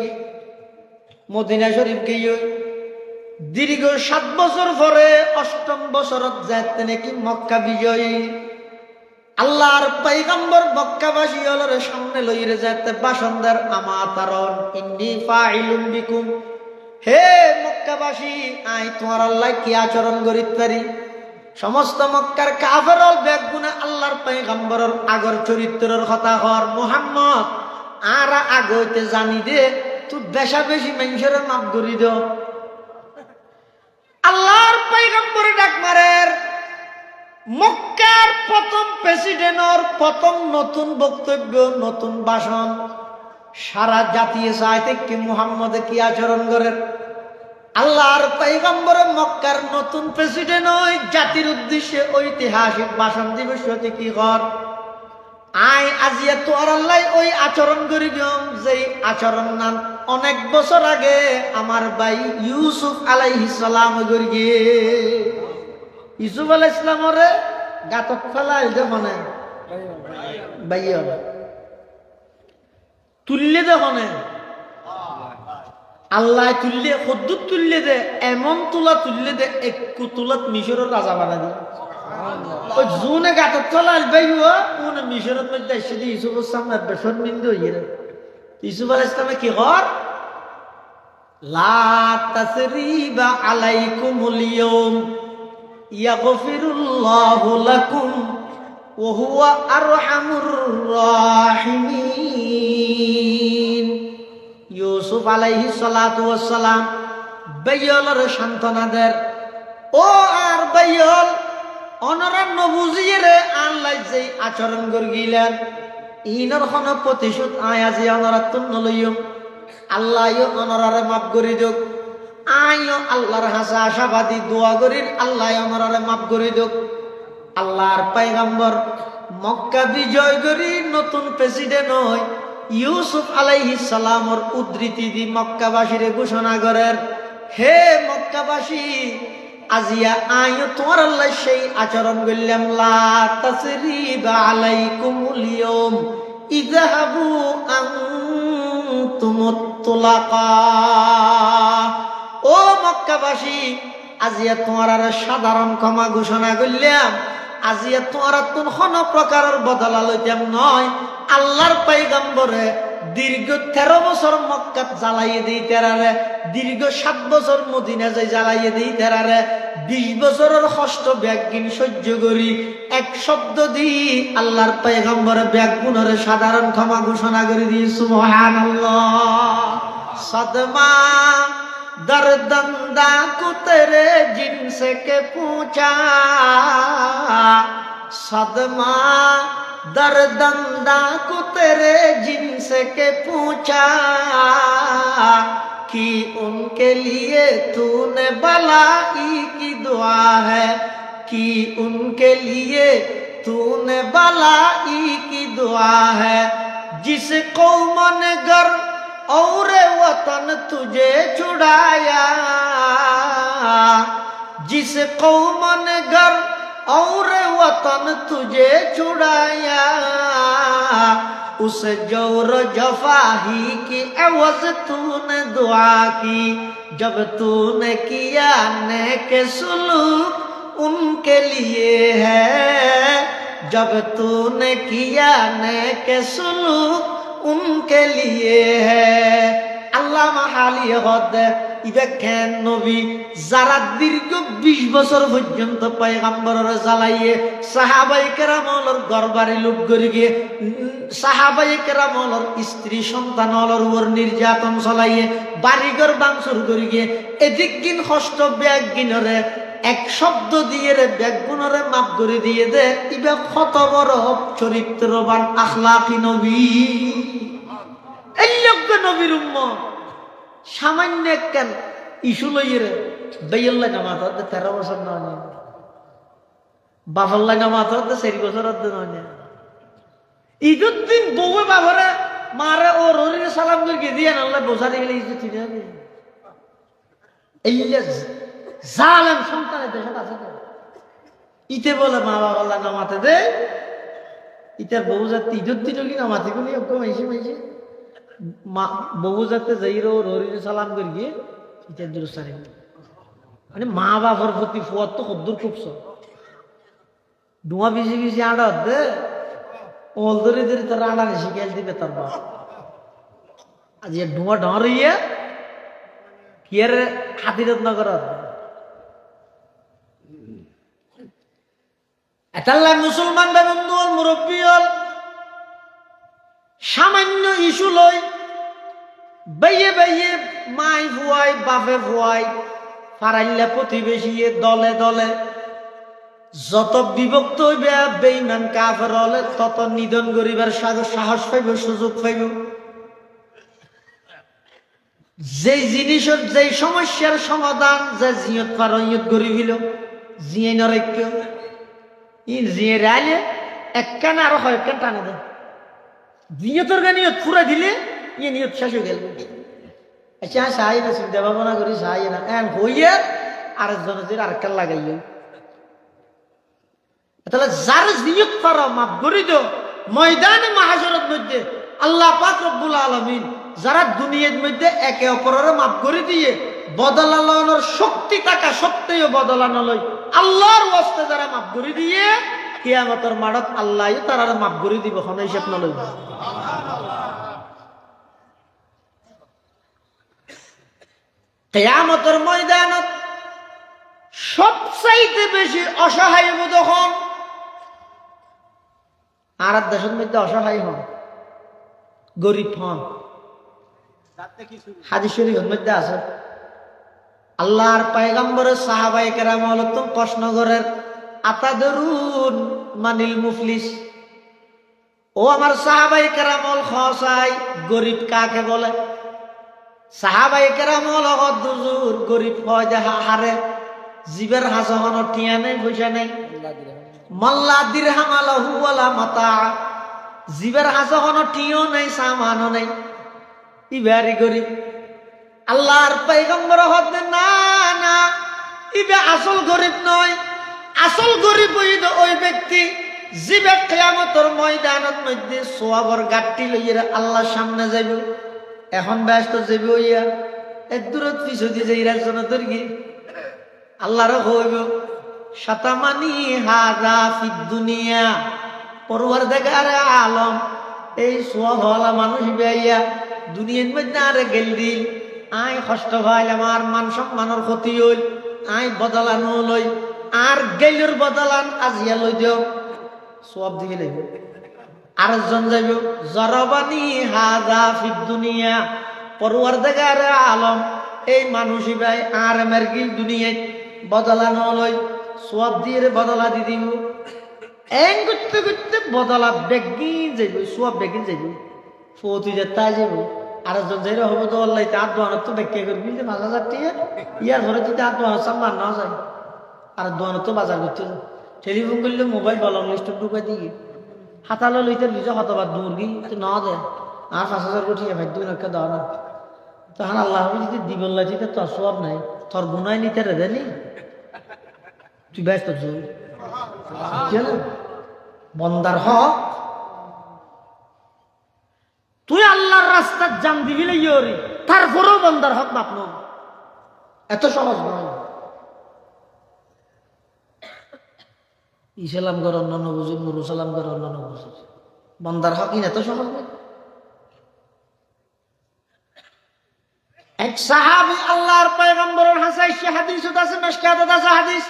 মদিনা শরীফ গিয়ে দীর্ঘ 7 বছর পরে 8ম বছরত যাইতে নাকি মক্কা বিজয়ী আল্লাহর পয়গম্বর মক্কাবাসী হলরে সামনে লইরে যাইতে ভাষণ দেন আমাতারন ইন্নী ফাইলুম বিকুম, হে মক্কাবাসী আই তোমার আল্লাহ কি আচরণ করিত পারি। সমস্ত মক্কার কাফেরল বেগুনে আল্লাহর পয়গম্বরের আগর চরিত্রের কথা হর মুহাম্মদ আর আগতে জানি দে তুই বেশা বেশি মানুষের মাপ করি দাও। আল্লাহর পয়গম্বরে ডাক মারের মক্কার প্রথম প্রেসিডেন্টর প্রথম নতুন বক্তব্য নতুন ভাষণ সারা জাতীয় চাইতে কি মুহাম্মদে কি আচরণ করেন। আল্লাহর পয়গম্বর মক্কার নতুন প্রেসিডেন্ট ওই জাতির উদ্দেশ্যে ঐতিহাসিক ভাষণ দিবস হতে কি কর আই আজিয়া তো আর আল্লাহ ওই আচরণ করি যেই আচরণ নাম অনেক বছর আগে আমার ভাই ইউসুফ আলাইহিস সালাম করি গিয়ে ইউসুফ আলাইহিস সালামরে গাতক ফেলাই যখন ভাইয়া তুললে যখন আল্লাহ তুললে খদ্দুর তুললে দে এমন তুলা তুললে দে একটু তুলাত মিশরের রাজা বানা দিয়ে ওই জুনে গাতক ফেলাই ভাইয়া কোন মিশরের মধ্যে এসে দিয়ে ইউসুফের সামনে বেসরমিন্দ হয়ে রে ইউসুফ আলাইহিস সালামে কি কর লা তাসরিবা আলাইকুমুল ইয়াউম ইয়াগফিরুল্লাহু লাকুম ওয়া হুয়া আরহামুর রাহিমিন। ইউসুফ আলাইহিস সালাতু ওয়াস সালাম বাইয়লর সান্তনা দের ও আর বাইয়ল অনরা নবুজিরে আল্লাহ যেই আচরণ করি গিলেন ইনর কোন প্রতিশোধ আয়াজি অনরা তুন লইম আল্লাহ অনরারে মাফ করি দিক আইও আল্লাহর হাসা আশাবাদী দোয়া করির আল্লাহ অনরারে মাফ করি দিক। আল্লাহর পয়গম্বর মক্কা বিজয় করি নতুন প্রেসিডেন্ট হয় ইউসুফ আলাইহিস সালামর উদ্ধৃতি দি মক্কাবাসীরে ঘোষণা করেন হে মক্কাবাসী আজিয়া আইও তোমার আল্লাহ সেই আচরণ করলাম লা তাসরিবা আলাইকুমুল ইয়াউম ইযহাবু আনতুমুত তুলাকা। ও মক্কাবাসী আজিয়া তোমার আর সাধারণ ক্ষমা ঘোষণা করলাম আজিয়া তোমার কোন প্রকারের বদলা লইতাম নয়। আল্লাহর পয়গম্বরে দীর্ঘ 13 বছর মক্কাত জ্বালাইয়ে দিই তেরারে দীর্ঘ 7 বছর মদিনা যাই জ্বালাইয়ে দিই তেরারে 20 বছরের কষ্ট ব্যাগিন সহ্য করি এক শব্দ দি আল্লাহর পয়গম্বরে ব্যাগুনরে সাধারণ ক্ষমা ঘোষণা করে দিয়ে সুবহানাল্লাহ। সদমা दर्दंदा को तेरे जिनसे के पूछा सदमा दर्दंदा को तेरे जिनसे के पूछा कि उनके लिए तूने भलाई की दुआ है कि उनके लिए तूने भलाई की दुआ है जिस कौम ने घर और वतन तुझे छुड़ाया जिस कौम ने घर और वतन तुझे छुड़ाया उस जोर जफाही की एवज तूने दुआ की जब तूने किया नेक सुलूक उनके लिए है जब तूने किया नेक सुलूक उनके लिए है আল্লামা হালি হদ ইবেকেন নবী যারা দীর্ঘ 20 বছর পর্যন্ত পয়গম্বরের জ্বালাইয়ে সাহাবায়ে কেরামর ঘরবাড়ি লুট করে গিয়ে সাহাবায়ে কেরামর স্ত্রী সন্তানর উপর নির্যাতন চালাইয়ে বাড়িঘর ভাঙচুর করে গিয়ে এদিক দিন কষ্ট ব্যাগ গিনরে এক শব্দ দিয়ে রে ব্যাগ গুণরে মাফ করে দিয়ে দে ইবে কত বড় চরিত্রবান আখলাকি নবী এই লোক নবীর উম্মত সামান্য কেন ইস্যু লইয়ে বেইল্লা জামাত হতে 13 বছর নয় বাফল্লা জামাত হতে 4 বছর হতে নয় ঈদের দিন বউয়ে বাবারে মারে ও ররির সালাম করে দিয়ে আল্লাহ বোঝাতে গেলে ইজ্জত ঠিক হবে এই জালেম সন্তানের দেশে আছে ইতে বলে মা বাবা নামাতে দে ইতার বউ যাতে ঈদের দিনও কি নামাতে গুলি মাইছে মাইছে বহু যাতে যাইরো ররির সালাম করিয়ে এটা দুরসারে মানে মা বাবার প্রতি ফুয়ার তো কদ্দুর খুবছ ডুয়া বিজি বিজি আড়া দে ওল ধরে ধরে তার আড়া শিখাইল দিবে তার বাপ আজ ডুয়া ডরিয়ে কি আর হাতিরত নগর এতাল্লাহ মুসলমান বন্ধু মুরব্বী হল সামান্য ইস্যু লই বাইয়ে বাইয়ে মাই ফুয়াই বাপে ফুয়াই ফারাইল্লা প্রতিবেশী দলে দলে যত বিভক্ত হইবে বেঈমান কাফের হলে তত নিধন করিবার সাহস পাইব সুযোগ পাইব যে জিনিসের যে সমস্যার সমাধান যে জিয়ত পারইয়ত করি ফেল জিয়ে নরক্য ই জিয়ে রাইলে একখান আরো কয়েকখান টানে দেয় জিয়তর নিয়ত পুরা দিলে ইয়ে নিয়ত শেষ হয়ে গেল আচ্ছা সাহাই না চিন্তা ভাবনা করি সাহাই না এন হইয়ে আরেকজনের আরেকখান লাগাইয়ে তাহলে যার নিয়ত পারো মাফ করি তো ময়দানে মাহাজরের মধ্যে আল্লাহ পাক রব্বুল আলামিন যারা দুনিয়ার মধ্যে একে অপরের মাফ করে দিয়ে বদলানোর শক্তি থাকা সত্ত্বেও বদলানো লই আল্লাহর ওয়াস্তে যারা মাফ করে দিয়ে কিয়ামতের মাঠত আল্লাহ তারা মাফ করে দিব কোন হিসাব না লইব কিয়ামতের ময়দানত সবচাইতে বেশি অসহায় যখন আর দেশের মধ্যে অসহায় হন গরিব হন হাদিস শরীফের মধ্যে আছে আল্লাহর পয়গম্বরের সাহাবায়ে কেরাম হলো প্রশ্ন করেন আতাদরুন মানিল মুফলিস ও আমার সাহাবায়ে কেরাম হল খসাই গরিব কাকে বলে সাহাবায়ে কেরাম হল হুজুর গরিব হয় যে হারে জীবের হাসহন টিয়া নেই পয়সা নেই মাল্লা দিরহাম আলাহু ওয়ালা মাতা জীবের হাসহন টিও নেই সামানও নেই ইবারি গরিব আল্লাহর পয়গম্বর হতে না না ইবে আসল গরিব নয় আসল গরিব হইল ওই ব্যক্তি জীবে কিয়ামতের ময়দানের মধ্যে সোয়াবর গাঠটি লইয়া আল্লাহর সামনে যাইব এখন ব্যস্ত যাইব হইয়া এক দূরত পিছু দিয়ে যাই রাজন দর্গি আল্লাহর হইব শতামানি হাযা ফিদ দুনিয়া পরওয়ারদিগার আলম এই সোয়াবওয়ালা মানুষ বেইয়া দুনিয়ার মধ্যে আরে গেল দিল আই কষ্ট হয় আমার মান সম্মানের ক্ষতি হইল আই বদলানো লই আর গেলর বদলান আজিয়া লই দিও সব দিকে লইব আরেকজন যাইব জরবানি হাযা ফিদ দুনিয়া পরওয়ারদিগার আলম এই মানুষই ভাই আর আমার গিল দুনিয়ায় বদলানো লই সব দিয়ে বদলা দি দিব এং করতে করতে বদলা বেগিন যাইব সব বেগিন যাইব ফৌতি যেতে যাইব আরেকজন যাই হবো তো আল্লাহ তার দোয়ানোর তো ব্যাখ্যা করবি যে 5,000 টাকা ইয়ার ঘরে যদি আর দোয়ানোর সামান না যায় আর দোয়ানোর তো বাজার করতে টেলিফোন করলে মোবাইল বলম লিস্ট ঢুকাই দিয়ে হাতালো লইতে নিজে হতবার দূর গি না দেয় আর 5,000 কোটি ভাই 2 লক্ষ দেওয়া না তখন আল্লাহ যদি দিবল্লা দিতে তোর সব নাই তোর গুনায় নিতে রে দেনি তুই ব্যস্ত জোর বন্দার হক তুই আল্লাহর রাস্তার জান দিবি ইয়রি তারপরেও বন্দার হক বাপ এত সহজ নয় ইসলাম কর অন্যান্য বুঝি নুরু সালাম কর অন্যান্য বুঝি বন্দার হক এত সহজ নয় এক সাহাবী আল্লাহর পয়গম্বরের হাসাইছে হাদিস আছে মিশকাতে আছে হাদিস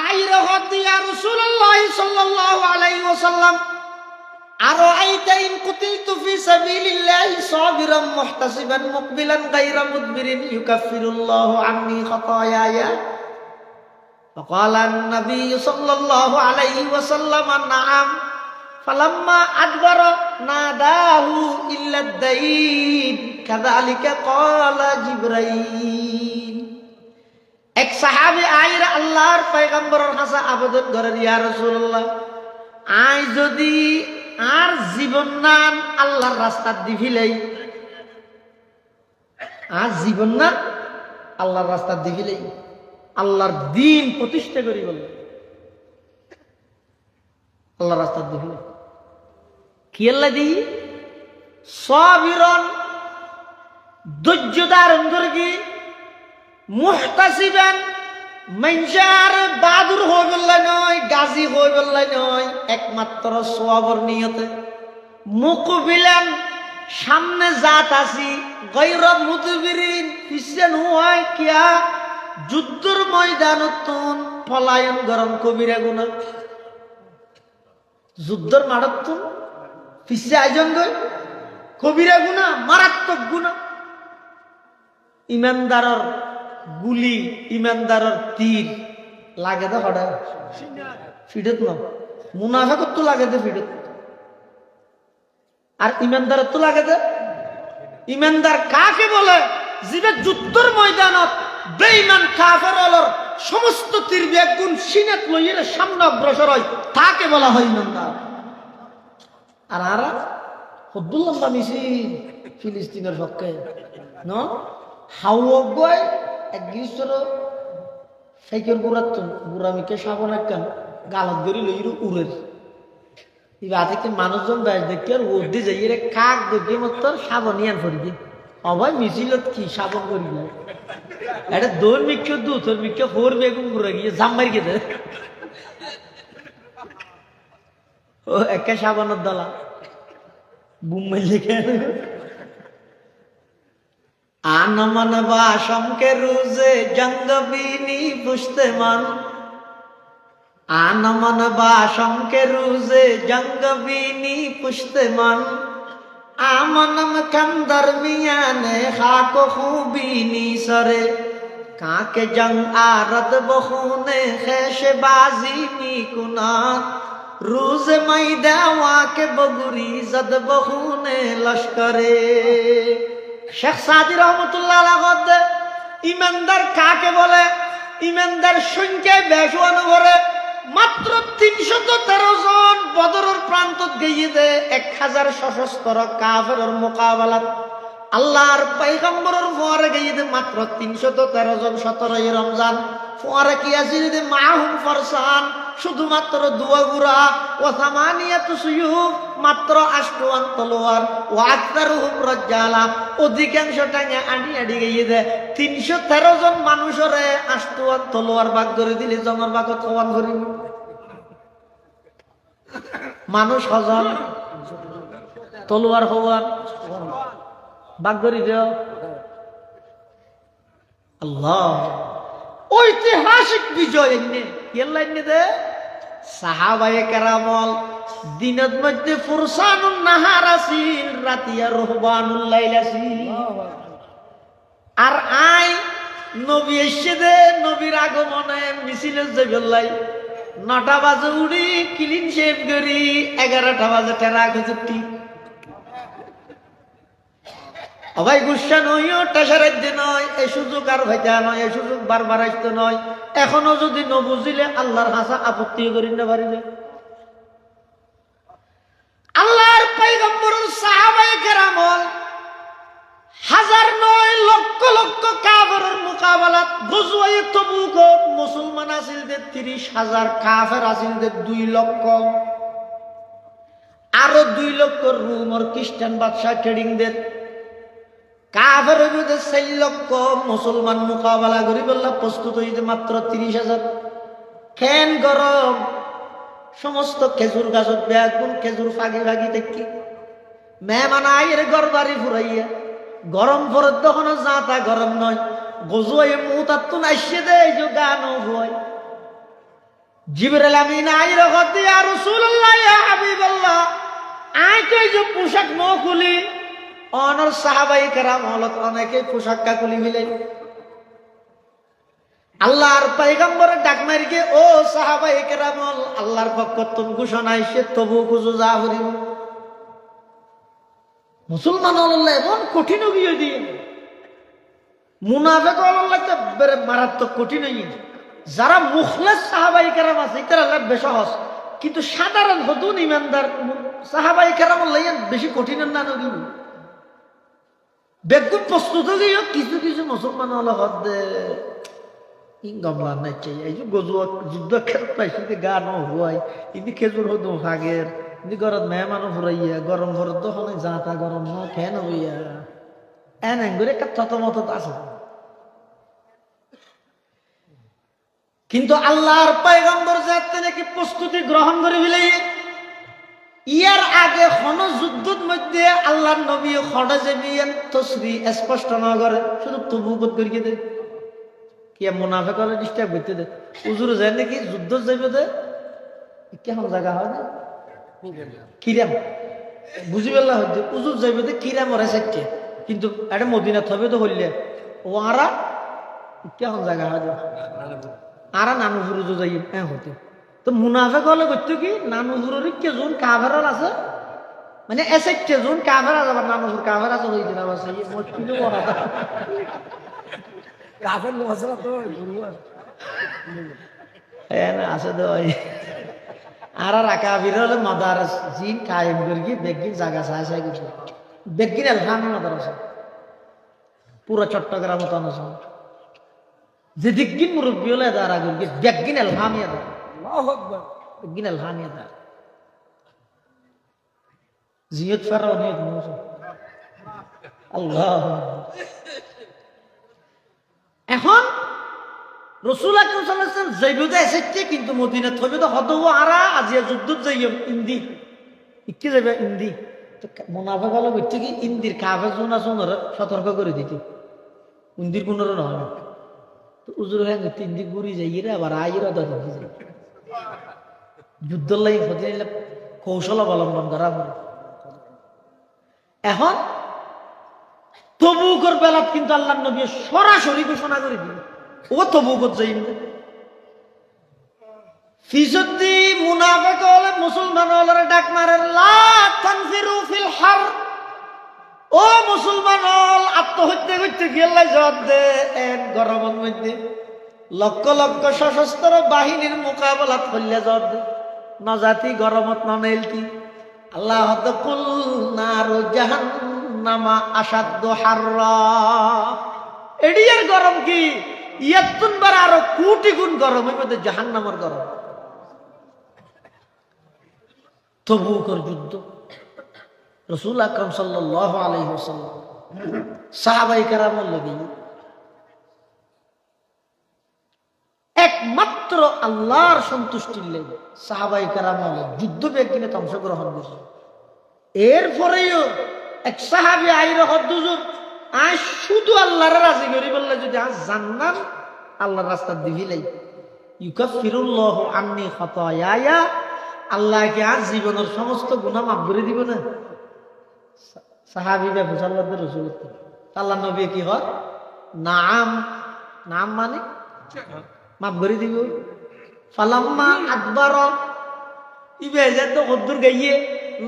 আইরা হদি ইয়া রাসূলুল্লাহ সাল্লাল্লাহু আলাইহি ওয়াসাল্লাম আরাআইতা ইন কুতিলতু ফি সাবিলিল্লাহি সাবিরান মুহতাসিবান মুকবিলান গায়রা মুদবিরিন ইউকাফিরুল্লাহু আন্নি খাতায়ায়া فقال النبي صلى الله عليه وسلم نعم فلما أدبر ناداه إلا الدين كذلك قال جبرائيل এক সাহাবী আইরা আল্লাহর পয়গম্বরের কাছে আবেদন করেন ইয়া রাসূলুল্লাহ আই যদি আর জীবন নাম আল্লাহর রাস্তা দিভিলেই আর জীবন নাম আল্লাহর রাস্তা দিভিলেই আল্লাহর দ্বীন প্রতিষ্ঠা করি বলে আল্লাহর রাস্তা দিভিলে কি আল্লাহ দি সাবিরন ধৈর্য ধারণ করি মুহতাসিবান মানুষের বাদুর হয়ে বললে নয় গাজী হয়ে বললে নয় একমাত্র সওয়াবের নিয়তে মুকবিলান সামনে জাত আসি গায়রা মুদবিরিন পিছনে হয় কিয়া যুদ্ধের ময়দানতুন পলায়ন গরম কবিরা গুনাহ যুদ্ধের মারাত্মক পিছে আয়োজন কবিরা গুনাহ মারাত্মক গুনাহ ইমানদারর গুলি ইমানদারর তীর লাগে তো হঠাৎ ফিডত না মুনাফিকত তো লাগে তো ফিডত আর ইমানদারত তো লাগে তো ইমানদার কাকে বলে যিনি যুদ্ধের ময়দানত বেঈমান কাফের হলর সমস্ত তীর বেগুন সিনাত লইয়ে সামনে অগ্রসর হয় তাকে বলা হয় ইমানদার আর আরা হদ্দুল্লাহ মিছিল ফিলিস্তিনের পক্ষে ন হাওয়াক গয় এক গিরিশ্বর সাইকেল গুড়াত গুড়ামিকে সাবন একখান গালত গড়ি লইর উড়ের এবার থেকে মানুষজন বেশ দেখি আর উর্দি যাই রে কাক দেখি মতো সাবন ইয়ান করি দিন অভয় মিছিলত কি সাবন করি না এটা দোর মিক্ষ দু তোর মিক্ষ ফোর বেগুন ঘুরে গিয়ে জাম্বাই গেছে ও একা সাবানের দলা বুম মারলে কেন আনমন বাসম के रूजे जंग बीनी पुश्तमान आनमन बाशम के रूजे जंग बीनी पुश्तमान आमनम कंदर मियाने खाको खूबीनी सरे काके जंग आरद बखूने खैश बाजी नी कुना रूज मैदा वाके बगुरी जद बखूने लश्करे শেখ সাদি রহমতুল্লাহ আলাইহি ইমানদার কাকে বলে ইমানদার সংখ্যায় বেশি অনুভরে মাত্র 313 জন বদরের প্রান্তত গিয়ে দে 1000 সশস্ত্র কাফেরের মোকাবেলাত আল্লাহর পয়গম্বরের পরে গিয়ে দে মাত্র 313 জন 17 রমজান পরে কি আসির দে মাহুম ফরসান শুধুমাত্র দুয়া গুরা ও সামানিয়াতু সুয়ুফ মাত্র 8 তলোয়ার ও আকতারুহুম রাজ্জালা অধিকাংশ টাঙ্গে আড়ি গিয়ে দে 313 জন মানুষরে 8 তলোয়ার ভাগ করে দিলে জমর ভাগত কওয়ান করিব মানুষ হজন তলোয়ার হওয়ার ভাগ করে দিও আল্লাহ ঐতিহাসিক বিজয় এনে কেল্লাই নে দে সাহাবায়ে কেরামল দিনের মধ্যে ফুরসানুন নাহার আসিল রাতিয়া রহবানুল লাইল আসিল আর আই নবী এসে দে নবীর আগমনে মিছিলের জয়লাই 9টা বাজে উড়ি ক্লিন শেভ করি 11টা বাজে টেরা খুঁজুটি ভাই গুসা নইও টেসারের যে নয় এই সুযোগ আর ভাইটা নয় এই সুযোগ বারবার আসতে নয় এখনো যদি ন বুঝিলে আল্লাহর হাসা আপত্তি করি না পারিবে আল্লাহর পয়গম্বর সাহাবায়ে কেরামল হাজার নয় লক্ষ লক্ষ কাফেরের মোকাবেলাত গজওয়ায়ে তবুক মুসলমান আছিল যে 30,000 কাফের আছিল যে 2 লক্ষ আরো 2 লক্ষ রোমর খ্রিস্টান বাদশা ট্রেডিং দের কাফের বিরুদ্ধে 4 লক্ষ মুসলমান মোকাবেলা করি বললা প্রস্তুত হইতে মাত্র 30,000 ফ্যান গরম সমস্ত খেজুর গাছত বেগুন খেজুর ফাগি ফাগি দেখি মেহমান আইয়ের গরবারি ফুরাইয়া গরম ফরত তখন যাতা গরম নয় গজুয়ে মুতাত্তুন আইসে দেয় যে গানও হয় জিবরাইল আমিন আইর হতে ইয়া রাসূলুল্লাহ ইয়া হাবিবাল্লাহ আই কই যে পোশাক ন খুলি অনর সাহাবায়ে কেরাম হলত অনেকে পোশাক কা খুলি মিলে আল্লাহর পয়গম্বরের ডাক মারিকে ও সাহাবায়ে কেরাম আল্লাহর পক্ষ থেকে ঘোষণা আইছে তবু কুজু যা হরিব মুসলমান আল্লাহ এমন কঠিন বিয়ে দিয়ে মুনাফিক আল্লাহ তো মারাত্মক কঠিন হই যারা মুখলেস সাহাবায়ে কেরাম আছে তারা আল্লাহ বেশ সহজ কিন্তু সাধারণ হদুন ইমানদার সাহাবায়ে কেরাম আল্লাহ বেশি কঠিন না নবী বেগুন প্রস্তুত হইও কিছু কিছু মুসলমান আল্লাহ হদে ইনগমলা নাই চাই এই যে গজুয়া যুদ্ধ খেল পাইছে গান হয় ইনি খেজুর হদু ভাগের ইনি গরম মেহমানও ফুরাইয়া গরম ভরত দোকানে যাতা গরম ন ফ্যান হইয়া এনে করে একটা ততমত আছে কিন্তু আল্লাহর পয়গম্বর যাতে নাকি প্রস্তুতি গ্রহণ করে ফেলে ইয়ার আগে কোন যুদ্ধের মধ্যে আল্লাহর নবী খড়ে যাবিয়েন তসরি স্পষ্ট না করে শুধু তবুকত করিয়ে দেয় কি মুনাফিক হলে ডিস্টার্ব করতে দে উজুর যায় নাকি যুদ্ধ যাইবে দে কেমন জায়গা হয় না কিরাম বুঝি পেলা হচ্ছে উজুর যাইবে দে কিরাম ওরা চাইছে কিন্তু এটা মদিনাত হবে তো হইলে ও আরা কেমন জায়গা হয় আরা নানুপুরু যাই হ্যাঁ হতে তো মুনাফিক হলে করতো কি নানুপুরের কেজন কাভার আছে মানে এসে কেজন কাভার আছে আবার নানুপুর কাভার আছে হয়ে দিন আবার সেই মুশকিলও করা কাফের মশলা তো আছে তো আর রাখা বির হলে মাদারস জিন কায়েম করি বেগিন জায়গা চাই চাই কিছু বেগিন এলহামি মাদারস পুরো চট্টগ্রাম তো আছে যে দিকগিন মুরব্বী হলে তারা করি বেগিন এলহামি আদা বেগিন এলহামি আদা জিয়ত ফারাও নিয়ত মৌসুম আল্লাহ এখন রসুল আকরাম সাল্লাল্লাহু আলাইহি ওয়াসাল্লাম যাইবুদে এসেছে কিন্তু মদিনাত হইবে তো হদও আরা আজিয়া যুদ্ধত যাইও ইন্দি ইকে যাবে ইন্দি তো মুনাফিক হলো কইতে কি ইন্দির কাফে জোনা সোনর সতর্ক করে দিতে ইন্দির কোনর নয় তো উজুর হয়ে তিন দিক ঘুরি যাই রে আবার আইরা ধরে যায় যুদ্ধ লাগি হতে কৌশল অবলম্বন করা পড়ে এখন তবুকর বেলাত কিন্তু আল্লাহর নবী সরাসরি ঘোষণা করে দিল ও তবুকত যাইম ফিসদ্দি মুনাফিক হলে মুসলমান হলে ডাক মারে লা তানফিরু ফিল হার ও মুসলমান হল আত্মহত্যা করতে গেলে জবাব দে এক গরমের মধ্যে লক্ষ লক্ষ সশস্ত্র বাহিনীর মোকাবেলাত করলে জবাব দে নজাতি গরমত ননেলতি আল্লাহ কুল নারু জাহান্নামা আসাদ্দু হাররা এডিয়ার গরম কি ইয়াতুন বার আরো কোটি গুণ গরম এর মধ্যে জাহান্নামের গরম তবুকর যুদ্ধ রাসূল আকরাম সাল্লাল্লাহু আলাইহি ওয়াসাল্লাম সাহাবায়ে কেরামের লাগি একমাত্র আল্লাহর সন্তুষ্টির লাগি সাহাবায়ে কেরামের যুদ্ধ বিগ্নে অংশগ্রহণ করেছে এরপরেও এক সাহাবী আইরা হদ্দুজুর আজ শুধু আল্লাহর রাজি করি বললে যদি আজ জান্নাত আল্লাহর রাস্তা দিবিলাই ইউকাফিরুল্লাহু আন্নি খাতায়ায়া আল্লাহ কি আজ জীবনের সমস্ত গুনাহ মাফ করে দিব না সাহাবী বাবু সাল্লাল্লাহু আলাইহি ওয়াসাল্লাম আল্লাহ নবী কি হয় নাম নাম মানে মাফ করে দিব ফালাম্মা আদবার ইবে যে তো কদ্দুর গাইয়ে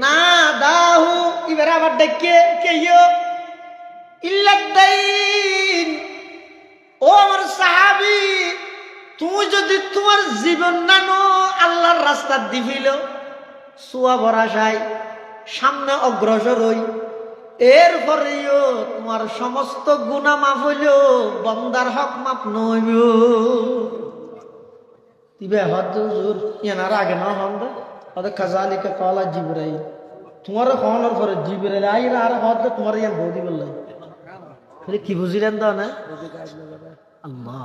না দাহু ইবের আবার ডাকিয়ে কেইও ইল্লাদাইন। ও আমার সাহাবী, তুমি যদি তোমার জীবন নানো আল্লাহর রাস্তা দিবিল সুয়া ভরাশাই সামনে অগ্রসর হই, এরপরেও তোমার সমস্ত গুনাহ মাফ হইল, বন্দার হক মাফ নইব। তিবে হদ হুজুর ইয়ানার আগে না হন দে হদ কাজালিকা ক্বালা জিবরাইল, তোমার হওয়ার পরে জিবরাইল আইরা আর হদ তোমার ইয়ান বৌদি বললাই কি বুঝিলেন তো না আল্লাহ।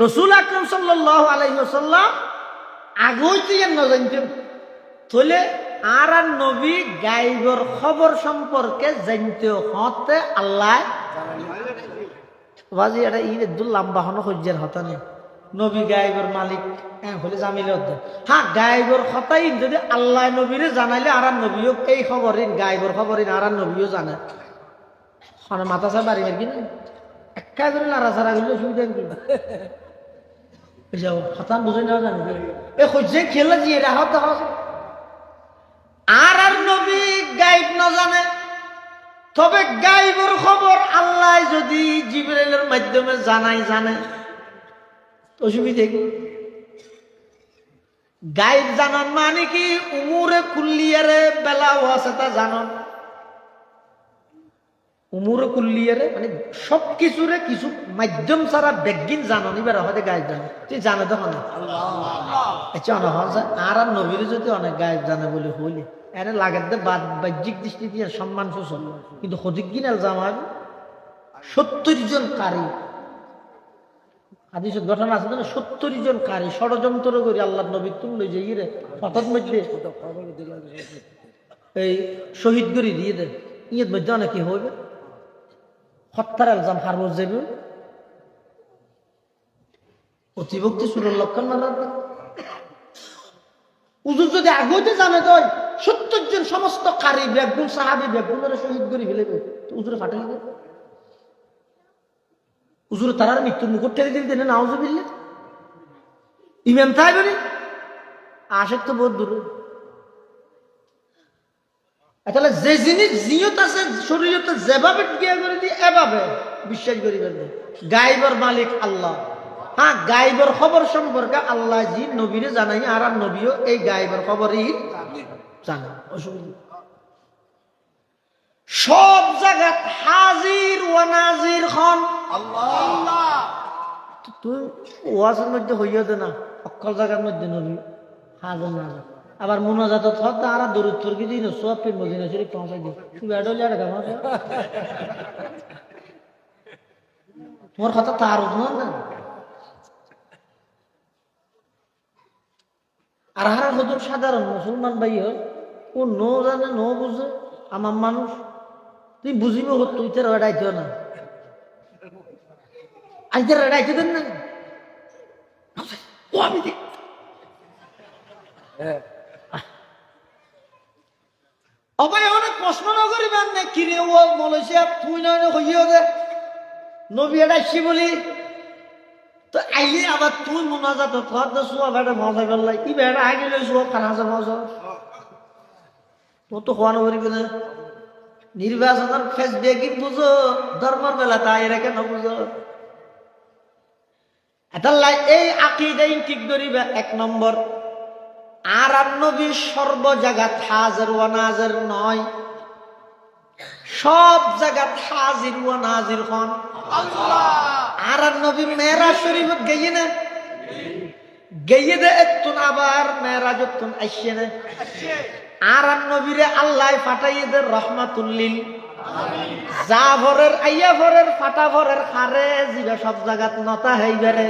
রাসূল আকরাম সাল্লাল্লাহু আলাইহি ওয়াসাল্লাম আগইতে ন জানতেন তাহলে আর নবী গায়বের খবর সম্পর্কে জানতে হতে আল্লাহ বাজি এটা ইদুল লম্বা হন হজ্জের হতা নেই নবী গায়বের মালিক হ্যাঁ হলে জামিলে হতো। হ্যাঁ গায়বের কথাই যদি আল্লাহ নবীরে জানাইলে আর নবীও এই খবরিন গায়বের খবরিন আর নবীও জানে মানে মাথা চা বাড়ি মারি কিনা একা করে নাড়াচাড়া করলে সুবিধা কি কথা বুঝে নেওয়া জানি এই হচ্ছে খেলে যে এটা হতে হবে আর নবী গায়ব না জানে, তবে গায়বের খবর আল্লাহ যদি জিবরাইলের মাধ্যমে জানে অসুবিধা কি? গায়ব জানান মানে কি উমুরে কুল্লিয়ারে বেলাও আছে তা জানান, উমুরে কুল্লিয়ারে মানে সব কিছুরে কিছু মাধ্যম ছাড়া বেগিন জানান এবার হয়তো গায়ব জানে তুই জানে তো না আচ্ছা অনেক আর নবীর যদি অনেক গায়ব জানে বলে হইলে এনে লাগাতে বাহ্যিক দৃষ্টি দিয়ে সম্মান শোষণ, কিন্তু সঠিক কিনাল জামার 70 জন কারি হাদিসের ঘটনা আছে না 70 জন কারি ষড়যন্ত্র করে আল্লাহ নবী তুম লই যাই রে হঠাৎ মধ্যে এই শহীদ করে দিয়ে দেন ইয়ের মধ্যে অনেক কি হইবে হত্যার আলজাম হারব যাবে অতিভক্তি সুরের লক্ষণ না হুজুর যদি আগতে জানে তো 70 জন সমস্ত কারি বেগুন সাহাবী বেগুনের শহীদ করে ফেলে তো হুজুরে ফাটাই দেবে হুজুরে তারার মৃত্যুর মুকুট ঠেলে দিতে না নাউজুবিল্লাহ ইমান তাই বলি আশেক তো বহুত দূরে। তাহলে যে জিনিস জিয়ত আছে শরীয়তে যেভাবে গিয়া করে দি এভাবে বিশ্বাস করিবেন গায়বের মালিক আল্লাহ। হ্যাঁ গায়বের খবর সম্পর্কে আল্লাহ জি নবীরে জানাই আর নবীও এই গায়বের খবরই জানে অসুবিধা সব জায়গা হাজির ওয়া নাজির খন আল্লাহ। তুই ওয়াজের মধ্যে হইয়া দে না অক্কল জায়গার মধ্যে নবী হাজির নাজির আবার মুনাজাত হতে আর দরুদ ফরকি দিন সব পে মদিনা শরীফ পৌঁছাই দিই তুই বেডো লিয়া টাকা মাস তোমার কথা তার না আর হারা হুজুর সাধারণ মুসলমান ভাই ও নো জানে নো বুঝে আমার মানুষ তুই বুঝিব তুই তো রেডাইতে না আজ তো রেডাইতে দেন না ও আমি অবাই অনেক প্রশ্ন না করিবেন না কিরে ও মালয়েশিয়া তুই নয় হইয়া দে নবী এডাইছি বলি তো আইলে আবার তুই মোনাজাত হত সোয়া বেটা মজা করলাই ই বেটা আগে সোয়া খানা আছে মজা ও তো হওয়ানো করিবে না নির্বাচনের ফেস বেগি বুঝো ধর্মের বেলা তাই রেখে না বুঝো এটা এই আকিদাই ঠিক ধরিবে 1 নম্বর আর নবী সর্ব জায়গাত হাজির ওয়া নাজির নয় সব জায়গাত হাজির ওয়া নাজির হন আল্লাহ। আর নবী মেরাজ শরীফত গিয়ে না গিয়ে দে এতুন আবার মেরাজতুন আইছে না আর নবীরে আল্লাহ ফাটাইয়ে দে রহমাতুল লিল আলামিন যা ভরের আইয়া ভরের ফাটা ভরের খারে জিবা সব জায়গাত নতা হইবারে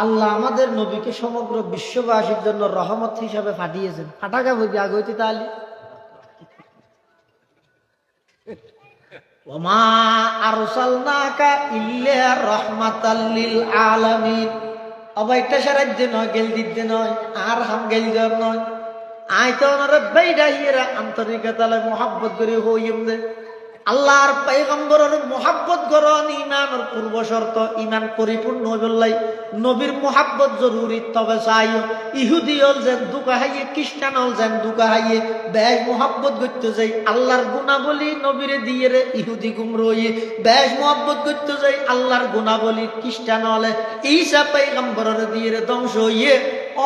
আল্লাহ আমাদের নবীকে সমগ্র বিশ্ববাসীর জন্য রহমত হিসাবে ফাটিয়েছেন ফাটাকা বই আগ হইতে তাহলে ওমা আরসালনাকা ইল্লা রাহমাতাল লিল আলামিন অবাইটা সারাজ্য নয় গেল দিতে নয় আর হাম গেল নয় আই তো ওনারা বেইডা হিয়েরা আন্তরিকতালে মোহাব্বত করে হইম দে আল্লাহর পয়গম্বরের মোহাব্বত করন ইমানের পূর্ব শর্ত ইমান পরিপূর্ণ হইবলাই নবীর মোহাব্বত জরুরি তবে চাই ইহুদি হল যেন দুকা হাইয়ে খ্রিস্টান হল যেন দুকা হাইয়ে বেশ মোহাব্বত করতে যাই আল্লাহর গুণাবলী নবীরে দিয়ে রে ইহুদি গুমরইয়ে বেশ মোহাব্বত করতে যাই আল্লাহর গুণাবলী খ্রিস্টান হলে ঈসা পয়গম্বরের দিয়ে রে ধ্বংস হইয়ে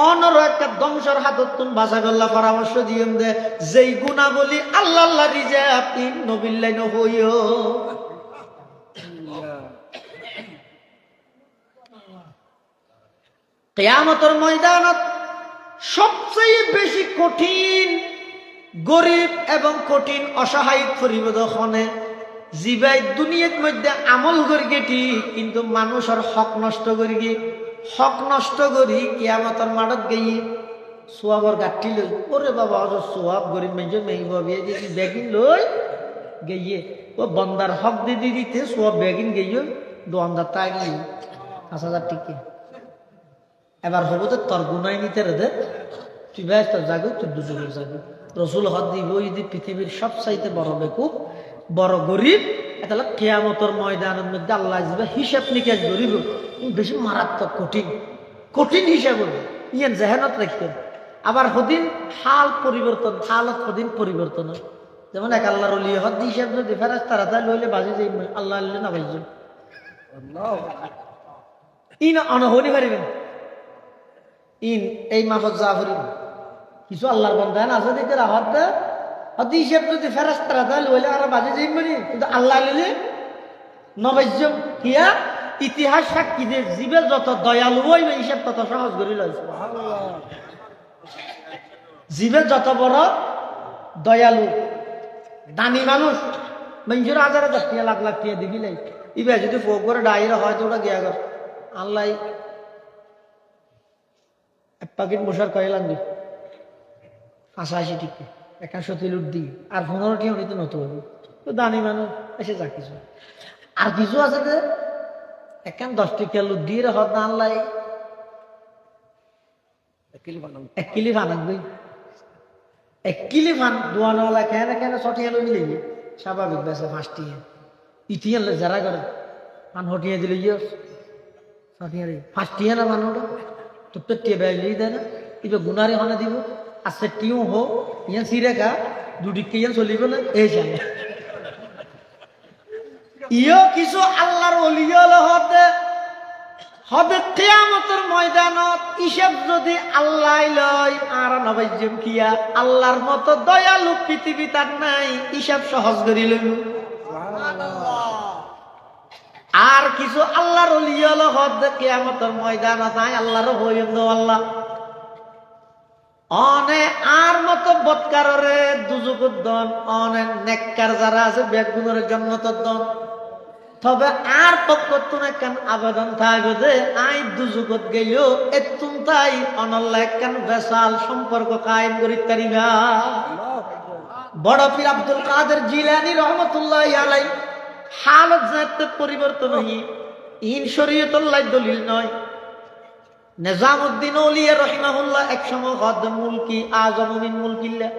অনর একটা ধ্বংসর হাতত তুন বাঁচা করলা পরামর্শ দিয়েম দে যেই গুণাবলী আল্লাহ আল্লাহ রিজে আপনি নবীর লাইন হইও কিয়ামতের ময়দানত সবচেয়ে বেশি কঠিন গরিব এবং কঠিন অসহায় পরিবেদনে জিবাই দুনিয়ার মধ্যে আমল করি গেটি কিন্তু মানুষের হক নষ্ট করি গিয়ে হক নষ্ট করি কিয়ামতের মাঠত গিয়ে সোয়াবর গাঠি লই ওরে বাবা অজ সোয়াব গরিব মেজে মেয়ে ভাবিয়ে দিদি বেগিন লই গিয়ে ও বন্দার হক দিদি দিতে সোয়াব বেগিন গিয়ে দোয়ানদার তা গিয়ে 5,000 টিকে এবার হবো তো তোর গুনাই নিতে রে দে তুই ব্যস্ত তোর জাগো তুই দুজনের জাগো রসুল হদ দিব যদি পৃথিবীর সবচাইতে বড় বেকুব বড় গরিব এটা হলো কিয়ামতের ময়দানের মধ্যে আল্লাহ যাবে হিসাব নিকাশ গরিব বেশি মারাত্মক কঠিন কঠিন হিসাব হবে ইয়ান জেহেনত রাখতেন আবার হদিন হাল পরিবর্তন হালত হদিন পরিবর্তন হয় যেমন এক আল্লাহর ওলি হদ হিসাব যদি ফেরাস তারা তাই লইলে বাজে যাই আল্লাহ আল্লাহ না বাজে ইন অনহনি পারিবেন ইন এই মাফত যা করিব কিছু আল্লাহর বন্ধান আছে দেখে রাহত দে হদি হিসাব যদি ফেরাস তারা তাই লইলে আর বাজে যাই মানে কিন্তু আল্লাহ লইলে নবাজ্য কিয়া ইতিহাস সাক্ষী যে জীবে যত দয়ালু হইবে হিসাব তত সহজ করে লইছে জীবে যত বড় দয়ালু দানি মানুষ মানুষের হাজার হাজার টিয়া লাখ লাখ টিয়া দিবি লাই ইবে যদি ফোক করে ডাইরে হয় তো ওটা গিয়া গর আল্লাহ এক প্যাকেট মশার কয়লাম দি 85 টিকে 100 লুট দি আর 15 টিয়া উনি তো নতুন হবে তো দানি মানুষ এসে যা কিছু আর কিছু আছে যে একান 10 টিকা লুট দিয়ে হদ না আল্লাহ 1 কিলি ফানাকবি 1 কিলি ফান দোয়ানওয়ালা কেন কেন ছটিয়া লই লিবি স্বাভাবিক বেসে 5 টিয়া ইতিহান যারা করে পান হটিয়ে দিলে ইয়ে ছটিয়া 5 টিয়া না মানুষটা তো পেটিয়ে বেজলি দেয় না ইবে গুনারি হনে দিব আছে টিও হো ইয়ান সিরেকা দুদিকে ইয়ান চলিব না এই জানে ইও কিছু আল্লাহর ওলিয়ল হতে হবে কিয়ামতের ময়দানত হিসাব যদি আল্লাহ লয় আর নবাজ্যম কিয়া আল্লাহর মতো দয়ালু পৃথিবী তার নাই হিসাব সহজ করে লইব আর কিছু আল্লাহর ওলিয়ল হতে কিয়ামতের ময়দানত নাই আল্লাহর হইন্দ আল্লাহ অনে আর মতো বৎকারে দুজুকুর দন অনে নেককার যারা আছে বেগুনের জন্নতর দন তবে আর পক্ষ তুমি কেন আবেদন থাকবে যে আই দুজুকত গেলেও এতুন তাই অনল্লা কেন বেসাল সম্পর্ক কায়েম করি তারিবা বড় পীর আব্দুল কাদের জিলানী রহমতুল্লাহ আলাই হালত যাতে পরিবর্তন হই ইন শরীয়তুল্লাহ দলিল নয় নিজামউদ্দিন আউলিয়া রাহিমাহুল্লাহ এক সময় হদ মুলকি আযম মিন মুলকিল্লাহ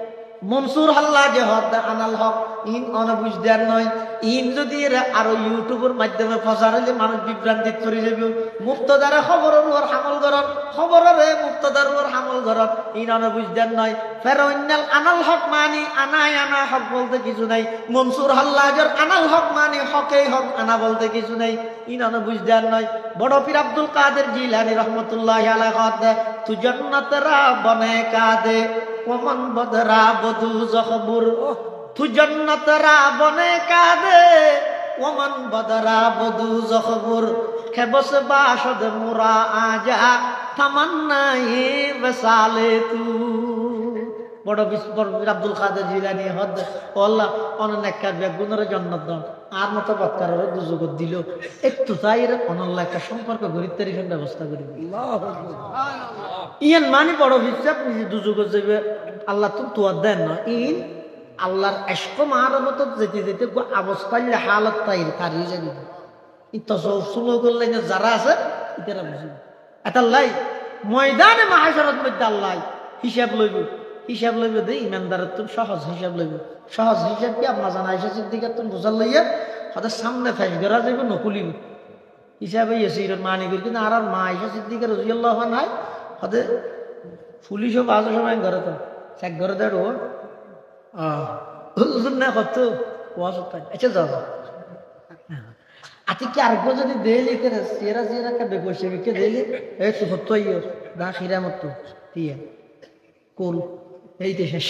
মনসুর হাল্লা যে হদ আনাল হক ইন অনবুঝ দেন নয় ইন যদি এরা আরো ইউটিউবের মাধ্যমে প্রচার হইলে মানুষ বিভ্রান্তি করে যাবে মুক্তদারে খবরের উপর হামল করন খবরের মুক্তদার উপর হামল করন ইন অনবুঝ দেন নয় ফেরোইনাল আনাল হক মানি আনাই আনা হক বলতে কিছু নাই মনসুর হাল্লাজের আনাল হক মানি হকেই হক আনা বলতে কিছু নাই ইন অনবুঝ দেন নয় বড় পীর আব্দুল কাদের জিলানী রহমতুল্লাহ আলাইহি হদ তু জান্নাতরা বনে কাদে ওমান বদরা বদু জখবুর তু জান্নাতরা বনে কাদে ওমান বদরা বদু জখবুর খেবস বাসদ মুরা আজা তামান্নাই বসালে তু বড় বিস্পর আব্দুল কাদের জিলানী হদ আল্লাহ অনেককার বেগুনের জান্নাত দাও আর মতো বৎকারের দুজগত দিল একটু তাই অনল্লা একটা সম্পর্ক গরিব তারিখের ব্যবস্থা করি ইয়ান মানে বড় হিসাব নিজে দুজগত যাবে আল্লাহ তো তোয়ার দেন না ইন আল্লাহর এশক মাহারত যেতে যেতে অবস্থায় হালত তাই তারিয়ে যাবে ইতসুল করলে যারা আছে এটারা বুঝবে এটা লাই ময়দানে মাহাশারত মধ্যে আল্লাহ হিসাব লইব হিসাব লইবে দে ইমানদারের তুমি সহজ হিসাব লইবে সহজ হিসাব কি আপনার জানা আইসা সিদ্দিকার তুমি বুঝার লইয়া হয়তো সামনে ফেস করা যাইব নকুলিব হিসাবে এসে এর মানি করি কিন্তু আর মা আইসা সিদ্দিকার রাদিয়াল্লাহু আনহা হয়তো পুলিশও বাজো সময় ঘরে তো চেক ঘরে দেড় হুজুর না কত ওয়াজ আচ্ছা যাও আতি কি আরেকবার যদি দেলি করে সেরা সেরা কাবে বসে বিকে দেলি এই তো হতো ইয়ে দা শিরা মতো দিয়ে কোন এইতে শেষ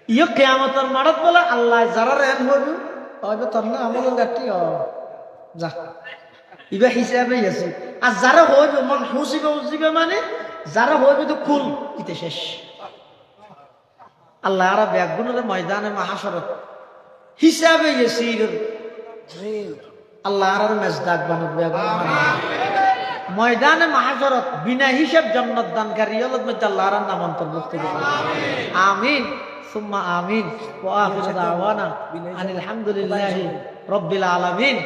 ইয়ে কিয়ামতের মাঠত বলে আল্লাহ যারা রেন হইবে হইবে তোর না আমল গাটি যা ইবা হিসাবে আছে আর যারা হইবে মন হুসিবে হুসিবে মানে যারা হইবে তো কুল ইতে শেষ আল্লাহ আর ব্যাগুনের ময়দানে মাহাশরত হিসাবে ইয়াসির আল্লাহ আর মেজদাক বানাবে ময়দানে মাহাশরত বিনা হিসাব জান্নাত দানকারী হলত মধ্যে আল্লাহর নাম অন্তর্ভুক্ত করবে আমিন সুম্মা আমিন ওয়া আখিরু দাওয়ানা আনিল হামদুলিল্লাহি রাব্বিল আলামিন।